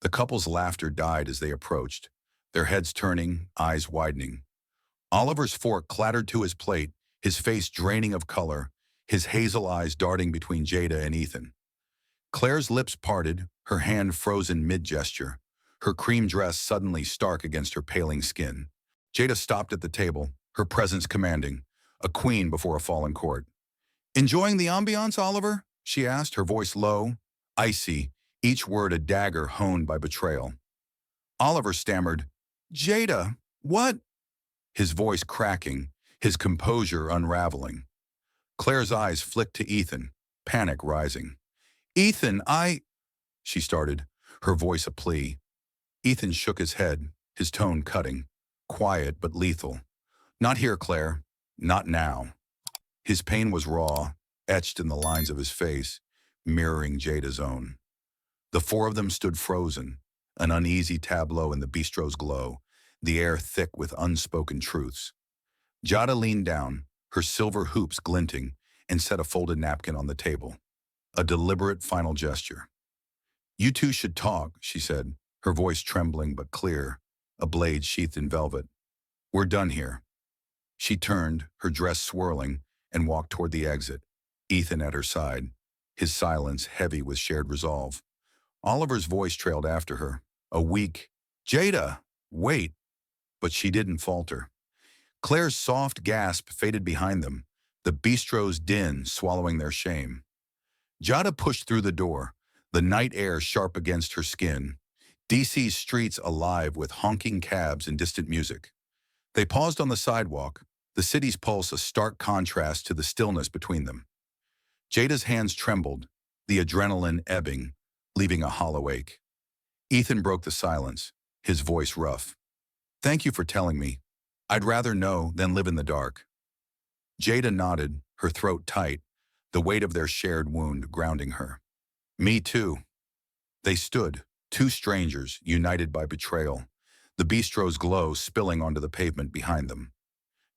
The couple's laughter died as they approached, their heads turning, eyes widening. Oliver's fork clattered to his plate, his face draining of color, his hazel eyes darting between Jada and Ethan. Claire's lips parted, her hand frozen mid-gesture, her cream dress suddenly stark against her paling skin. Jada stopped at the table, her presence commanding, a queen before a fallen court. "Enjoying the ambiance, Oliver?" she asked, her voice low, icy, each word a dagger honed by betrayal. Oliver stammered, "Jada, what?" His voice cracking, his composure unraveling. Claire's eyes flicked to Ethan, panic rising. "Ethan, she started, her voice a plea. Ethan shook his head, his tone cutting. Quiet but lethal. Not here, Claire. Not now. His pain was raw, etched in the lines of his face, mirroring Jada's own. The four of them stood frozen, an uneasy tableau in the bistro's glow, the air thick with unspoken truths. Jada leaned down, her silver hoops glinting, and set a folded napkin on the table. A deliberate final gesture. "You two should talk," she said, her voice trembling but clear, a blade sheathed in velvet. "We're done here." She turned, her dress swirling, and walked toward the exit, Ethan at her side, his silence heavy with shared resolve. Oliver's voice trailed after her, a weak, "Jada, wait!" But she didn't falter. Claire's soft gasp faded behind them, the bistro's din swallowing their shame. Jada pushed through the door, the night air sharp against her skin, DC's streets alive with honking cabs and distant music. They paused on the sidewalk, the city's pulse a stark contrast to the stillness between them. Jada's hands trembled, the adrenaline ebbing, leaving a hollow ache. Ethan broke the silence, his voice rough. "Thank you for telling me. I'd rather know than live in the dark." Jada nodded, her throat tight, the weight of their shared wound grounding her. "Me too." They stood, two strangers, united by betrayal, the bistro's glow spilling onto the pavement behind them.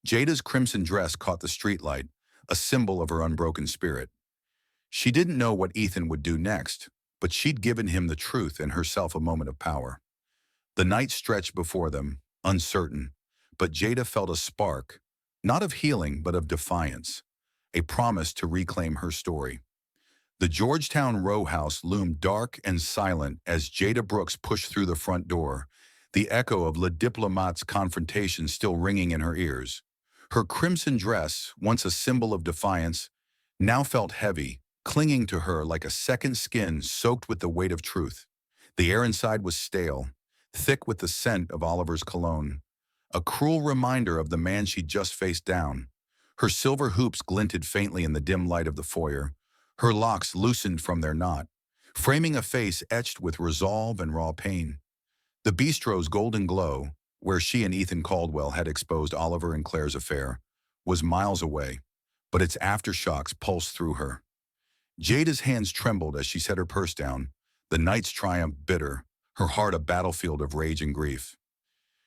Jada's crimson dress caught the streetlight, a symbol of her unbroken spirit. She didn't know what Ethan would do next, but she'd given him the truth and herself a moment of power. The night stretched before them, uncertain, but Jada felt a spark, not of healing but of defiance, a promise to reclaim her story. The Georgetown row house loomed dark and silent as Jada Brooks pushed through the front door, the echo of Le Diplomate's confrontation still ringing in her ears. Her crimson dress, once a symbol of defiance, now felt heavy, clinging to her like a second skin soaked with the weight of truth. The air inside was stale, thick with the scent of Oliver's cologne, a cruel reminder of the man she'd just faced down. Her silver hoops glinted faintly in the dim light of the foyer, her locks loosened from their knot, framing a face etched with resolve and raw pain. The bistro's golden glow, where she and Ethan Caldwell had exposed Oliver and Claire's affair, was miles away, but its aftershocks pulsed through her. Jada's hands trembled as she set her purse down, the night's triumph bitter, her heart a battlefield of rage and grief.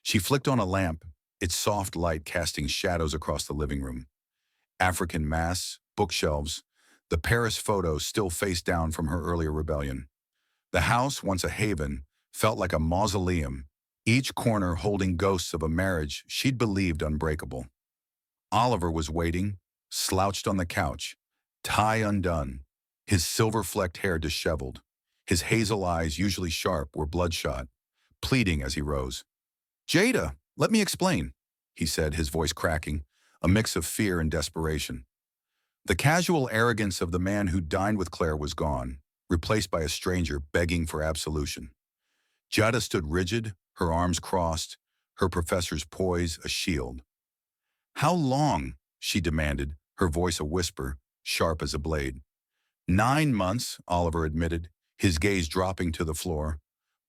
She flicked on a lamp, its soft light casting shadows across the living room. African masks, bookshelves, the Paris photo still face down from her earlier rebellion. The house, once a haven, felt like a mausoleum, each corner holding ghosts of a marriage she'd believed unbreakable. Oliver was waiting, slouched on the couch, tie undone, his silver-flecked hair disheveled. His hazel eyes, usually sharp, were bloodshot, pleading as he rose. "Jada, let me explain," he said, his voice cracking, a mix of fear and desperation. The casual arrogance of the man who dined with Claire was gone, replaced by a stranger begging for absolution. Jada stood rigid, her arms crossed, her professor's poise a shield. "How long?" she demanded, her voice a whisper, sharp as a blade. 9 months, Oliver admitted, his gaze dropping to the floor.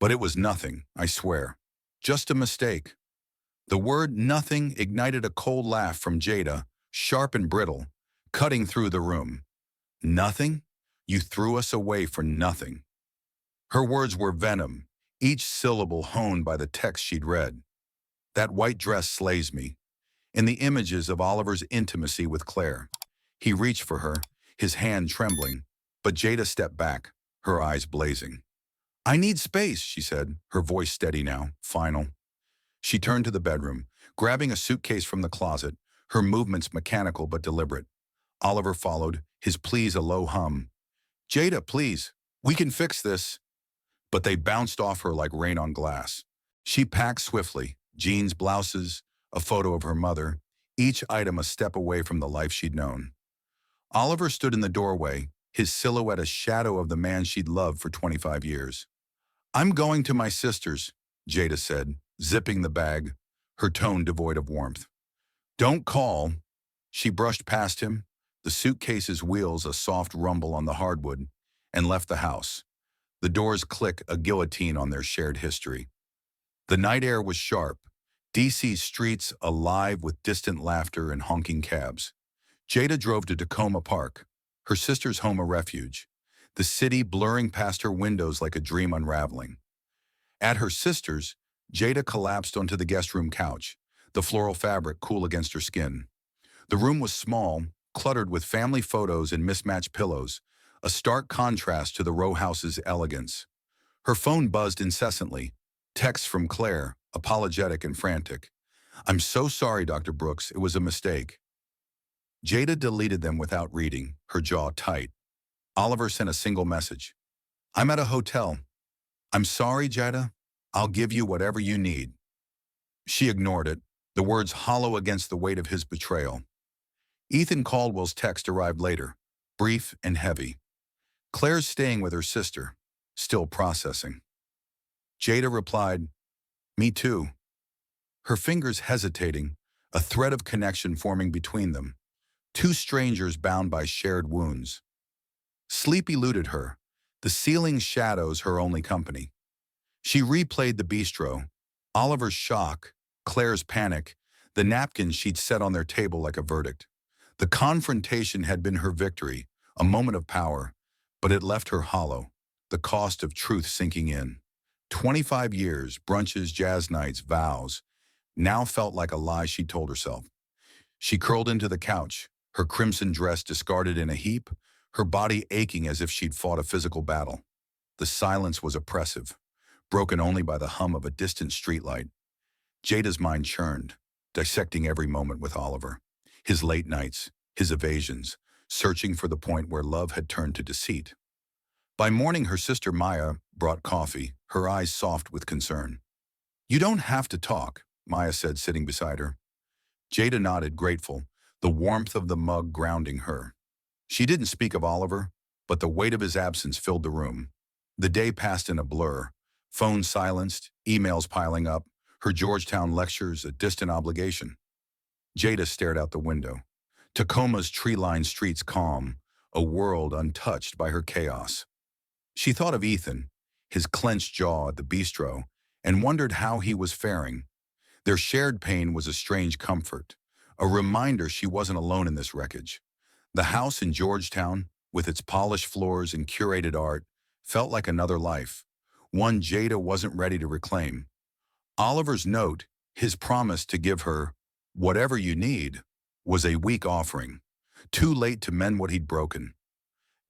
"But it was nothing, I swear. Just a mistake." The word "nothing" ignited a cold laugh from Jada, sharp and brittle, cutting through the room. "Nothing? You threw us away for nothing." Her words were venom, each syllable honed by the text she'd read. "That white dress slays me." In the images of Oliver's intimacy with Claire, he reached for her, his hand trembling, but Jada stepped back, her eyes blazing. "I need space," she said, her voice steady now, final. She turned to the bedroom, grabbing a suitcase from the closet, her movements mechanical but deliberate. Oliver followed, his pleas a low hum. "Jada, please, we can fix this." But they bounced off her like rain on glass. She packed swiftly, jeans, blouses, a photo of her mother, each item a step away from the life she'd known. Oliver stood in the doorway, his silhouette a shadow of the man she'd loved for 25 years. "I'm going to my sister's," Jada said, zipping the bag, her tone devoid of warmth. "Don't call." She brushed past him, the suitcase's wheels a soft rumble on the hardwood, and left the house. The doors click a guillotine on their shared history. The night air was sharp, DC's streets alive with distant laughter and honking cabs. Jada drove to Tacoma Park, her sister's home a refuge, the city blurring past her windows like a dream unraveling. At her sister's, Jada collapsed onto the guest room couch, the floral fabric cool against her skin. The room was small, cluttered with family photos and mismatched pillows, a stark contrast to the row house's elegance. Her phone buzzed incessantly, texts from Claire, apologetic and frantic. "I'm so sorry, Dr. Brooks, it was a mistake." Jada deleted them without reading, her jaw tight. Oliver sent a single message. "I'm at a hotel. I'm sorry, Jada. I'll give you whatever you need." She ignored it, the words hollow against the weight of his betrayal. Ethan Caldwell's text arrived later, brief and heavy. "Claire's staying with her sister, still processing." Jada replied, "Me too." Her fingers hesitating, a thread of connection forming between them. Two strangers bound by shared wounds. Sleep eluded her, the ceiling's shadows her only company. She replayed the bistro, Oliver's shock, Claire's panic, the napkins she'd set on their table like a verdict. The confrontation had been her victory, a moment of power, but it left her hollow, the cost of truth sinking in. 25 years, brunches, jazz nights, vows, now felt like a lie she told herself. She curled into the couch, her crimson dress discarded in a heap, her body aching as if she'd fought a physical battle. The silence was oppressive, broken only by the hum of a distant streetlight. Jada's mind churned, dissecting every moment with Oliver. His late nights, his evasions, searching for the point where love had turned to deceit. By morning, her sister Maya brought coffee, her eyes soft with concern. "You don't have to talk," Maya said, sitting beside her. Jada nodded, grateful, the warmth of the mug grounding her. She didn't speak of Oliver, but the weight of his absence filled the room. The day passed in a blur, phones silenced, emails piling up, her Georgetown lectures a distant obligation. Jada stared out the window. Tacoma's tree-lined streets calm, a world untouched by her chaos. She thought of Ethan, his clenched jaw at the bistro, and wondered how he was faring. Their shared pain was a strange comfort, a reminder she wasn't alone in this wreckage. The house in Georgetown, with its polished floors and curated art, felt like another life, one Jada wasn't ready to reclaim. Oliver's note, his promise to give her whatever you need, was a weak offering, too late to mend what he'd broken.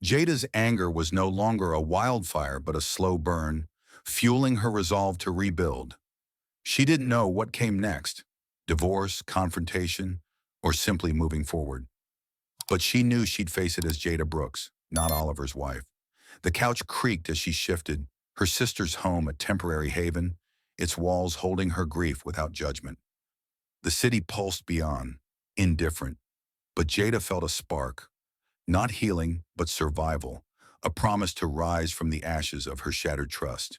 Jada's anger was no longer a wildfire but a slow burn, fueling her resolve to rebuild. She didn't know what came next, divorce, confrontation, or simply moving forward. But she knew she'd face it as Jada Brooks, not Oliver's wife. The couch creaked as she shifted, her sister's home a temporary haven, its walls holding her grief without judgment. The city pulsed beyond, indifferent, but Jada felt a spark, not healing, but survival, a promise to rise from the ashes of her shattered trust.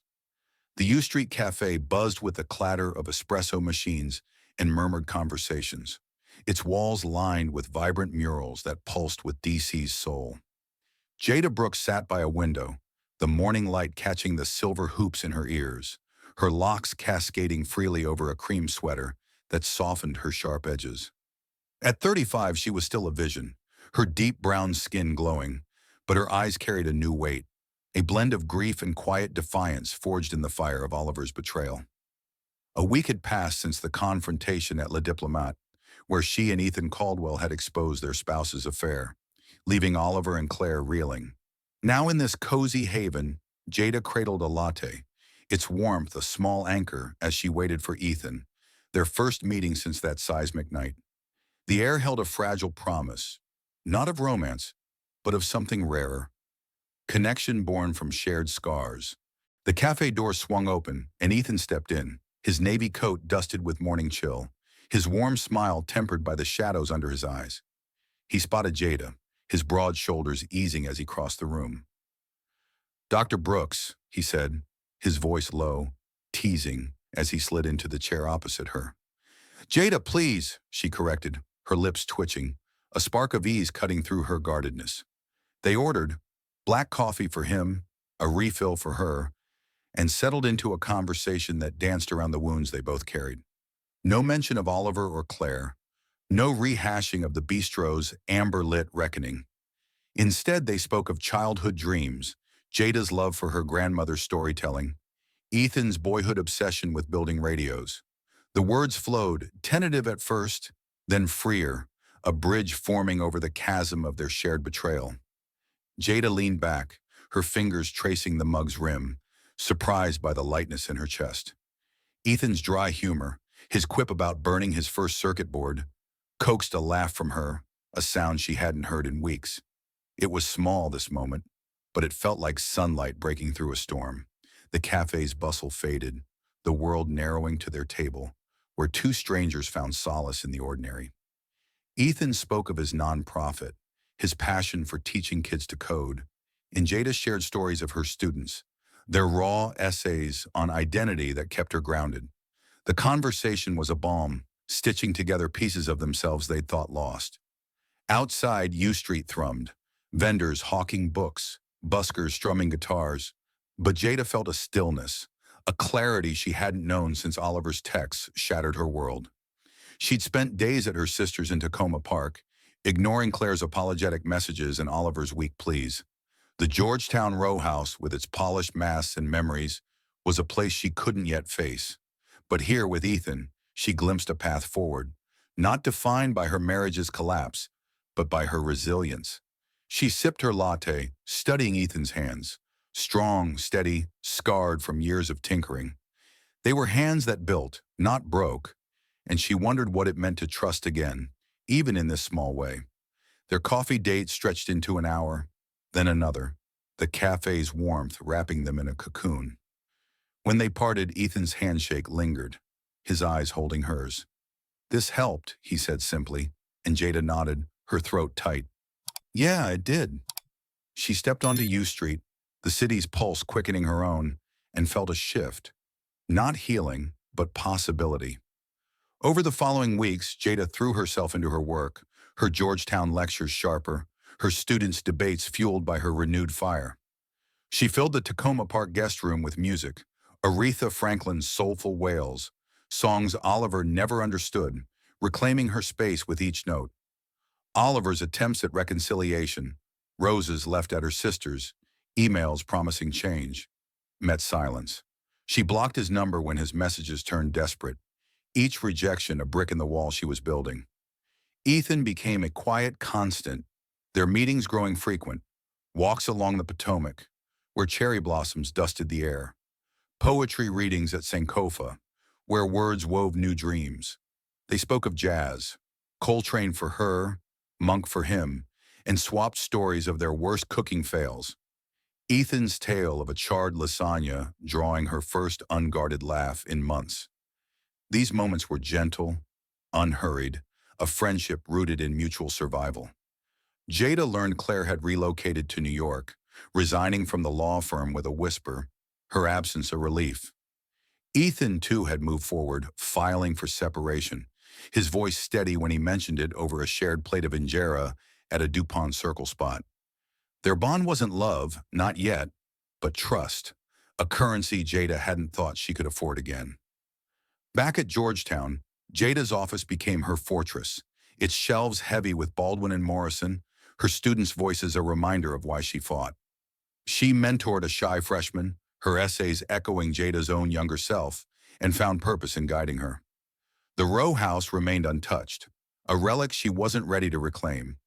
The U Street Cafe buzzed with the clatter of espresso machines and murmured conversations, its walls lined with vibrant murals that pulsed with DC's soul. Jada Brooks sat by a window, the morning light catching the silver hoops in her ears, her locks cascading freely over a cream sweater that softened her sharp edges. At 35, she was still a vision, her deep brown skin glowing, but her eyes carried a new weight, a blend of grief and quiet defiance forged in the fire of Oliver's betrayal. A week had passed since the confrontation at Le Diplomate, where she and Ethan Caldwell had exposed their spouse's affair, leaving Oliver and Claire reeling. Now in this cozy haven, Jada cradled a latte, its warmth a small anchor as she waited for Ethan, their first meeting since that seismic night. The air held a fragile promise, not of romance, but of something rarer. Connection born from shared scars. The cafe door swung open, and Ethan stepped in, his navy coat dusted with morning chill, his warm smile tempered by the shadows under his eyes. He spotted Jada, his broad shoulders easing as he crossed the room. "Dr. Brooks," he said, his voice low, teasing as he slid into the chair opposite her. "Jada, please," she corrected, her lips twitching, a spark of ease cutting through her guardedness. They ordered black coffee for him, a refill for her, and settled into a conversation that danced around the wounds they both carried. No mention of Oliver or Claire, no rehashing of the bistro's amber-lit reckoning. Instead, they spoke of childhood dreams, Jada's love for her grandmother's storytelling, Ethan's boyhood obsession with building radios. The words flowed, tentative at first, then freer, a bridge forming over the chasm of their shared betrayal. Jada leaned back, her fingers tracing the mug's rim, surprised by the lightness in her chest. Ethan's dry humor, his quip about burning his first circuit board, coaxed a laugh from her, a sound she hadn't heard in weeks. It was small, this moment, but it felt like sunlight breaking through a storm. The cafe's bustle faded, the world narrowing to their table, where two strangers found solace in the ordinary. Ethan spoke of his nonprofit, his passion for teaching kids to code, and Jada shared stories of her students, their raw essays on identity that kept her grounded. The conversation was a balm, stitching together pieces of themselves they'd thought lost. Outside, U Street thrummed, vendors hawking books, buskers strumming guitars, but Jada felt a stillness, a clarity she hadn't known since Oliver's texts shattered her world. She'd spent days at her sister's in Tacoma Park, ignoring Claire's apologetic messages and Oliver's weak pleas. The Georgetown row house, with its polished masks and memories, was a place she couldn't yet face. But here, with Ethan, she glimpsed a path forward, not defined by her marriage's collapse, but by her resilience. She sipped her latte, studying Ethan's hands, strong, steady, scarred from years of tinkering. They were hands that built, not broke, and she wondered what it meant to trust again, even in this small way. Their coffee date stretched into an hour, then another, the cafe's warmth wrapping them in a cocoon. When they parted, Ethan's handshake lingered, his eyes holding hers. "This helped," he said simply, and Jada nodded, her throat tight. "Yeah, it did." She stepped onto U Street, the city's pulse quickening her own, and felt a shift. Not healing, but possibility. Over the following weeks, Jada threw herself into her work, her Georgetown lectures sharper, her students' debates fueled by her renewed fire. She filled the Tacoma Park guest room with music, Aretha Franklin's soulful wails, songs Oliver never understood, reclaiming her space with each note. Oliver's attempts at reconciliation, roses left at her sister's, emails promising change, met silence. She blocked his number when his messages turned desperate, each rejection a brick in the wall she was building. Ethan became a quiet constant, their meetings growing frequent, walks along the Potomac, where cherry blossoms dusted the air, poetry readings at Sankofa, where words wove new dreams. They spoke of jazz, Coltrane for her, Monk for him, and swapped stories of their worst cooking fails. Ethan's tale of a charred lasagna drawing her first unguarded laugh in months. These moments were gentle, unhurried, a friendship rooted in mutual survival. Jada learned Claire had relocated to New York, resigning from the law firm with a whisper, her absence a relief. Ethan, too, had moved forward, filing for separation, his voice steady when he mentioned it over a shared plate of injera at a DuPont Circle spot. Their bond wasn't love, not yet, but trust, a currency Jada hadn't thought she could afford again. Back at Georgetown, Jada's office became her fortress, its shelves heavy with Baldwin and Morrison, her students' voices a reminder of why she fought. She mentored a shy freshman, her essays echoing Jada's own younger self, and found purpose in guiding her. The row house remained untouched, a relic she wasn't ready to reclaim.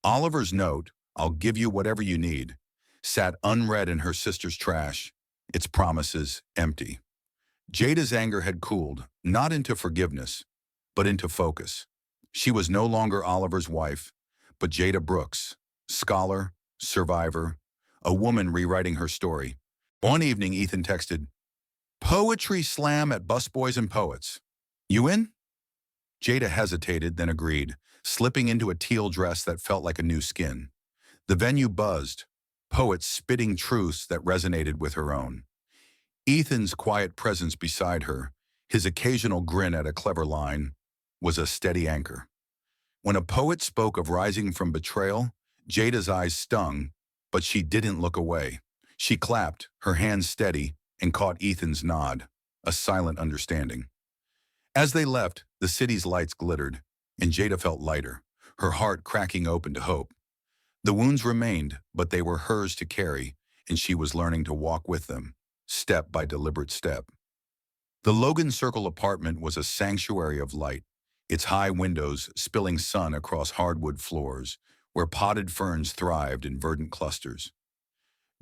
Oliver's note, "I'll give you whatever you need," sat unread in her sister's trash, its promises empty. Jada's anger had cooled, not into forgiveness, but into focus. She was no longer Oliver's wife, but Jada Brooks, scholar, survivor, a woman rewriting her story. One evening, Ethan texted, "Poetry slam at Busboys and Poets. You in?" Jada hesitated, then agreed, slipping into a teal dress that felt like a new skin. The venue buzzed, poets spitting truths that resonated with her own. Ethan's quiet presence beside her, his occasional grin at a clever line, was a steady anchor. When a poet spoke of rising from betrayal, Jada's eyes stung, but she didn't look away. She clapped, her hands steady, and caught Ethan's nod, a silent understanding. As they left, the city's lights glittered, and Jada felt lighter, her heart cracking open to hope. The wounds remained, but they were hers to carry, and she was learning to walk with them, step by deliberate step. The Logan Circle apartment was a sanctuary of light, its high windows spilling sun across hardwood floors, where potted ferns thrived in verdant clusters.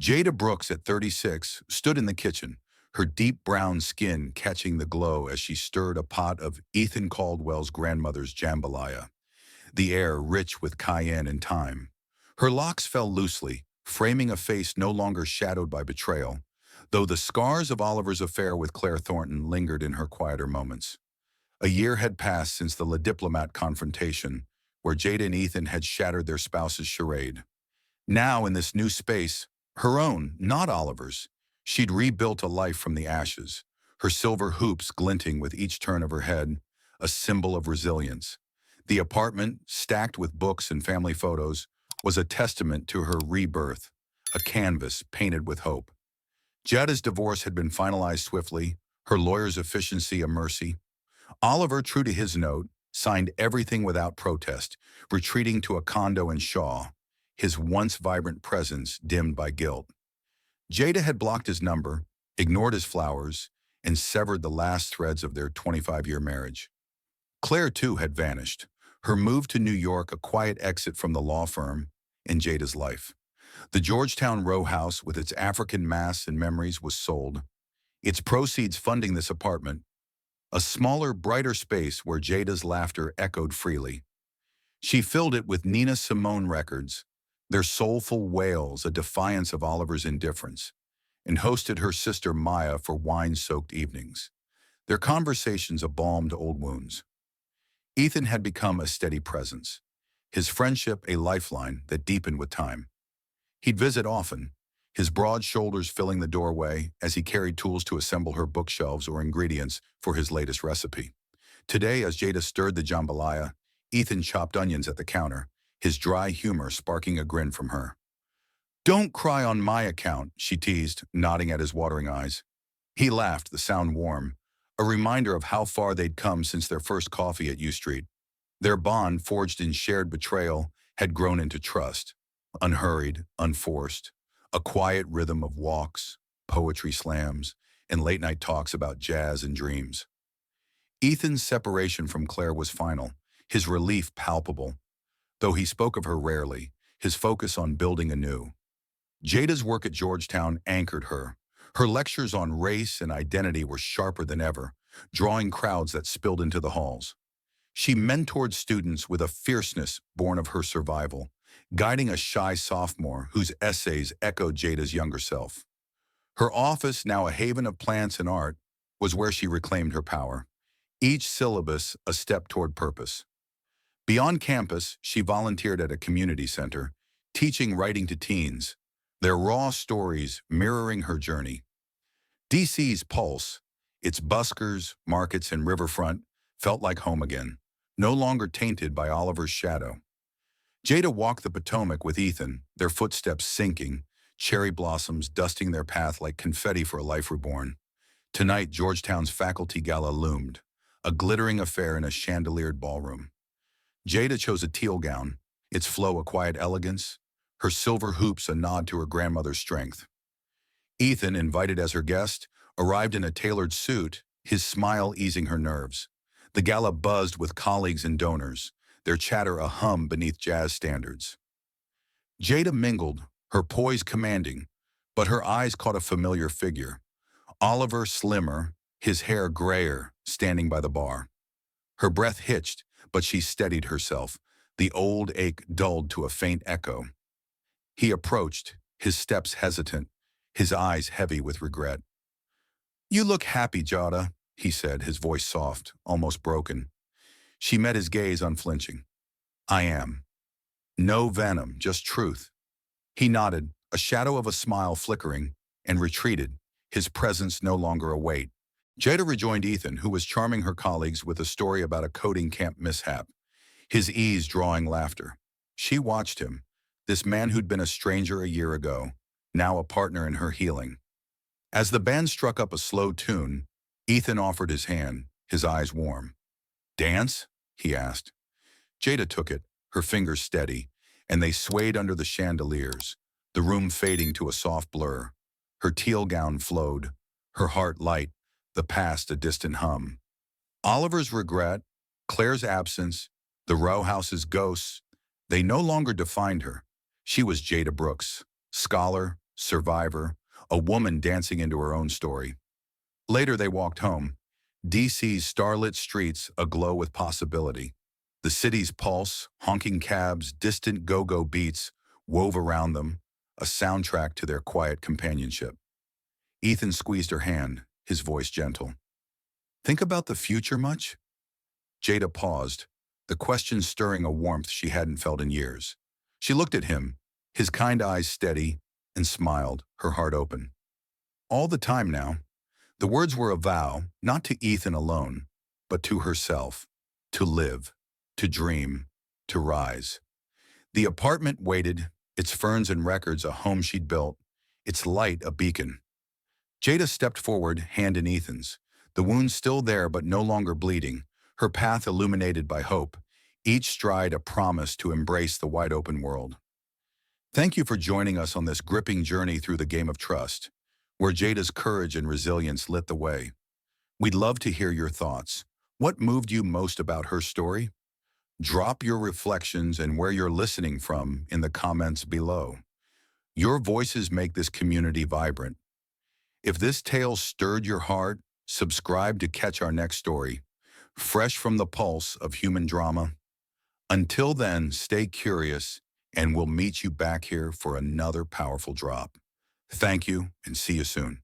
Jada Brooks, at 36, stood in the kitchen, her deep brown skin catching the glow as she stirred a pot of Ethan Caldwell's grandmother's jambalaya, the air rich with cayenne and thyme. Her locks fell loosely, framing a face no longer shadowed by betrayal, though the scars of Oliver's affair with Claire Thornton lingered in her quieter moments. A year had passed since the Diplomate confrontation, where Jada and Ethan had shattered their spouse's charade. Now, in this new space, her own, not Oliver's, she'd rebuilt a life from the ashes, her silver hoops glinting with each turn of her head, a symbol of resilience. The apartment, stacked with books and family photos, was a testament to her rebirth, a canvas painted with hope. Jada's divorce had been finalized swiftly, her lawyer's efficiency a mercy. Oliver, true to his note, signed everything without protest, retreating to a condo in Shaw, his once vibrant presence dimmed by guilt. Jada had blocked his number, ignored his flowers, and severed the last threads of their 25-year marriage. Claire, too, had vanished, her move to New York a quiet exit from the law firm and Jada's life. The Georgetown row house with its African masks and memories was sold, its proceeds funding this apartment, a smaller, brighter space where Jada's laughter echoed freely. She filled it with Nina Simone records, their soulful wails a defiance of Oliver's indifference, and hosted her sister Maya for wine-soaked evenings, their conversations a balm to old wounds. Ethan had become a steady presence, his friendship a lifeline that deepened with time. He'd visit often, his broad shoulders filling the doorway as he carried tools to assemble her bookshelves or ingredients for his latest recipe. Today, as Jada stirred the jambalaya, Ethan chopped onions at the counter, his dry humor sparking a grin from her. "Don't cry on my account," she teased, nodding at his watering eyes. He laughed, the sound warm, a reminder of how far they'd come since their first coffee at U Street. Their bond, forged in shared betrayal, had grown into trust, unhurried, unforced, a quiet rhythm of walks, poetry slams, and late-night talks about jazz and dreams. Ethan's separation from Claire was final, his relief palpable. Though he spoke of her rarely, his focus on building anew. Jada's work at Georgetown anchored her. Her lectures on race and identity were sharper than ever, drawing crowds that spilled into the halls. She mentored students with a fierceness born of her survival, guiding a shy sophomore whose essays echoed Jada's younger self. Her office, now a haven of plants and art, was where she reclaimed her power, each syllabus a step toward purpose. Beyond campus, she volunteered at a community center, teaching writing to teens, their raw stories mirroring her journey. DC's pulse, its buskers, markets, and riverfront, felt like home again, no longer tainted by Oliver's shadow. Jada walked the Potomac with Ethan, their footsteps sinking, cherry blossoms dusting their path like confetti for a life reborn. Tonight, Georgetown's faculty gala loomed, a glittering affair in a chandeliered ballroom. Jada chose a teal gown, its flow a quiet elegance, her silver hoops a nod to her grandmother's strength. Ethan, invited as her guest, arrived in a tailored suit, his smile easing her nerves. The gala buzzed with colleagues and donors, their chatter a hum beneath jazz standards. Jada mingled, her poise commanding, but her eyes caught a familiar figure. Oliver, slimmer, his hair grayer, standing by the bar. Her breath hitched, but she steadied herself, the old ache dulled to a faint echo. He approached, his steps hesitant, his eyes heavy with regret. "You look happy, Jada," he said, his voice soft, almost broken. She met his gaze unflinching. "I am." No venom, just truth. He nodded, a shadow of a smile flickering, and retreated, his presence no longer a weight. Jada rejoined Ethan, who was charming her colleagues with a story about a coding camp mishap, his ease drawing laughter. She watched him, this man who'd been a stranger a year ago, now a partner in her healing. As the band struck up a slow tune, Ethan offered his hand, his eyes warm. "Dance?" he asked. Jada took it, her fingers steady, and they swayed under the chandeliers, the room fading to a soft blur. Her teal gown flowed, her heart light, the past a distant hum. Oliver's regret, Claire's absence, the row house's ghosts, they no longer defined her. She was Jada Brooks, scholar, survivor, a woman dancing into her own story. Later they walked home, DC's starlit streets aglow with possibility. The city's pulse, honking cabs, distant go-go beats wove around them, a soundtrack to their quiet companionship. Ethan squeezed her hand, his voice gentle. "Think about the future much?" Jada paused, the question stirring a warmth she hadn't felt in years. She looked at him, his kind eyes steady, and smiled, her heart open. "All the time now." The words were a vow, not to Ethan alone, but to herself, to live, to dream, to rise. The apartment waited, its ferns and records a home she'd built, its light a beacon. Jada stepped forward, hand in Ethan's, the wound still there but no longer bleeding, her path illuminated by hope, each stride a promise to embrace the wide-open world. Thank you for joining us on this gripping journey through the game of trust, where Jada's courage and resilience lit the way. We'd love to hear your thoughts. What moved you most about her story? Drop your reflections and where you're listening from in the comments below. Your voices make this community vibrant. If this tale stirred your heart, subscribe to catch our next story, fresh from the pulse of human drama. Until then, stay curious, and we'll meet you back here for another powerful drop. Thank you, and see you soon.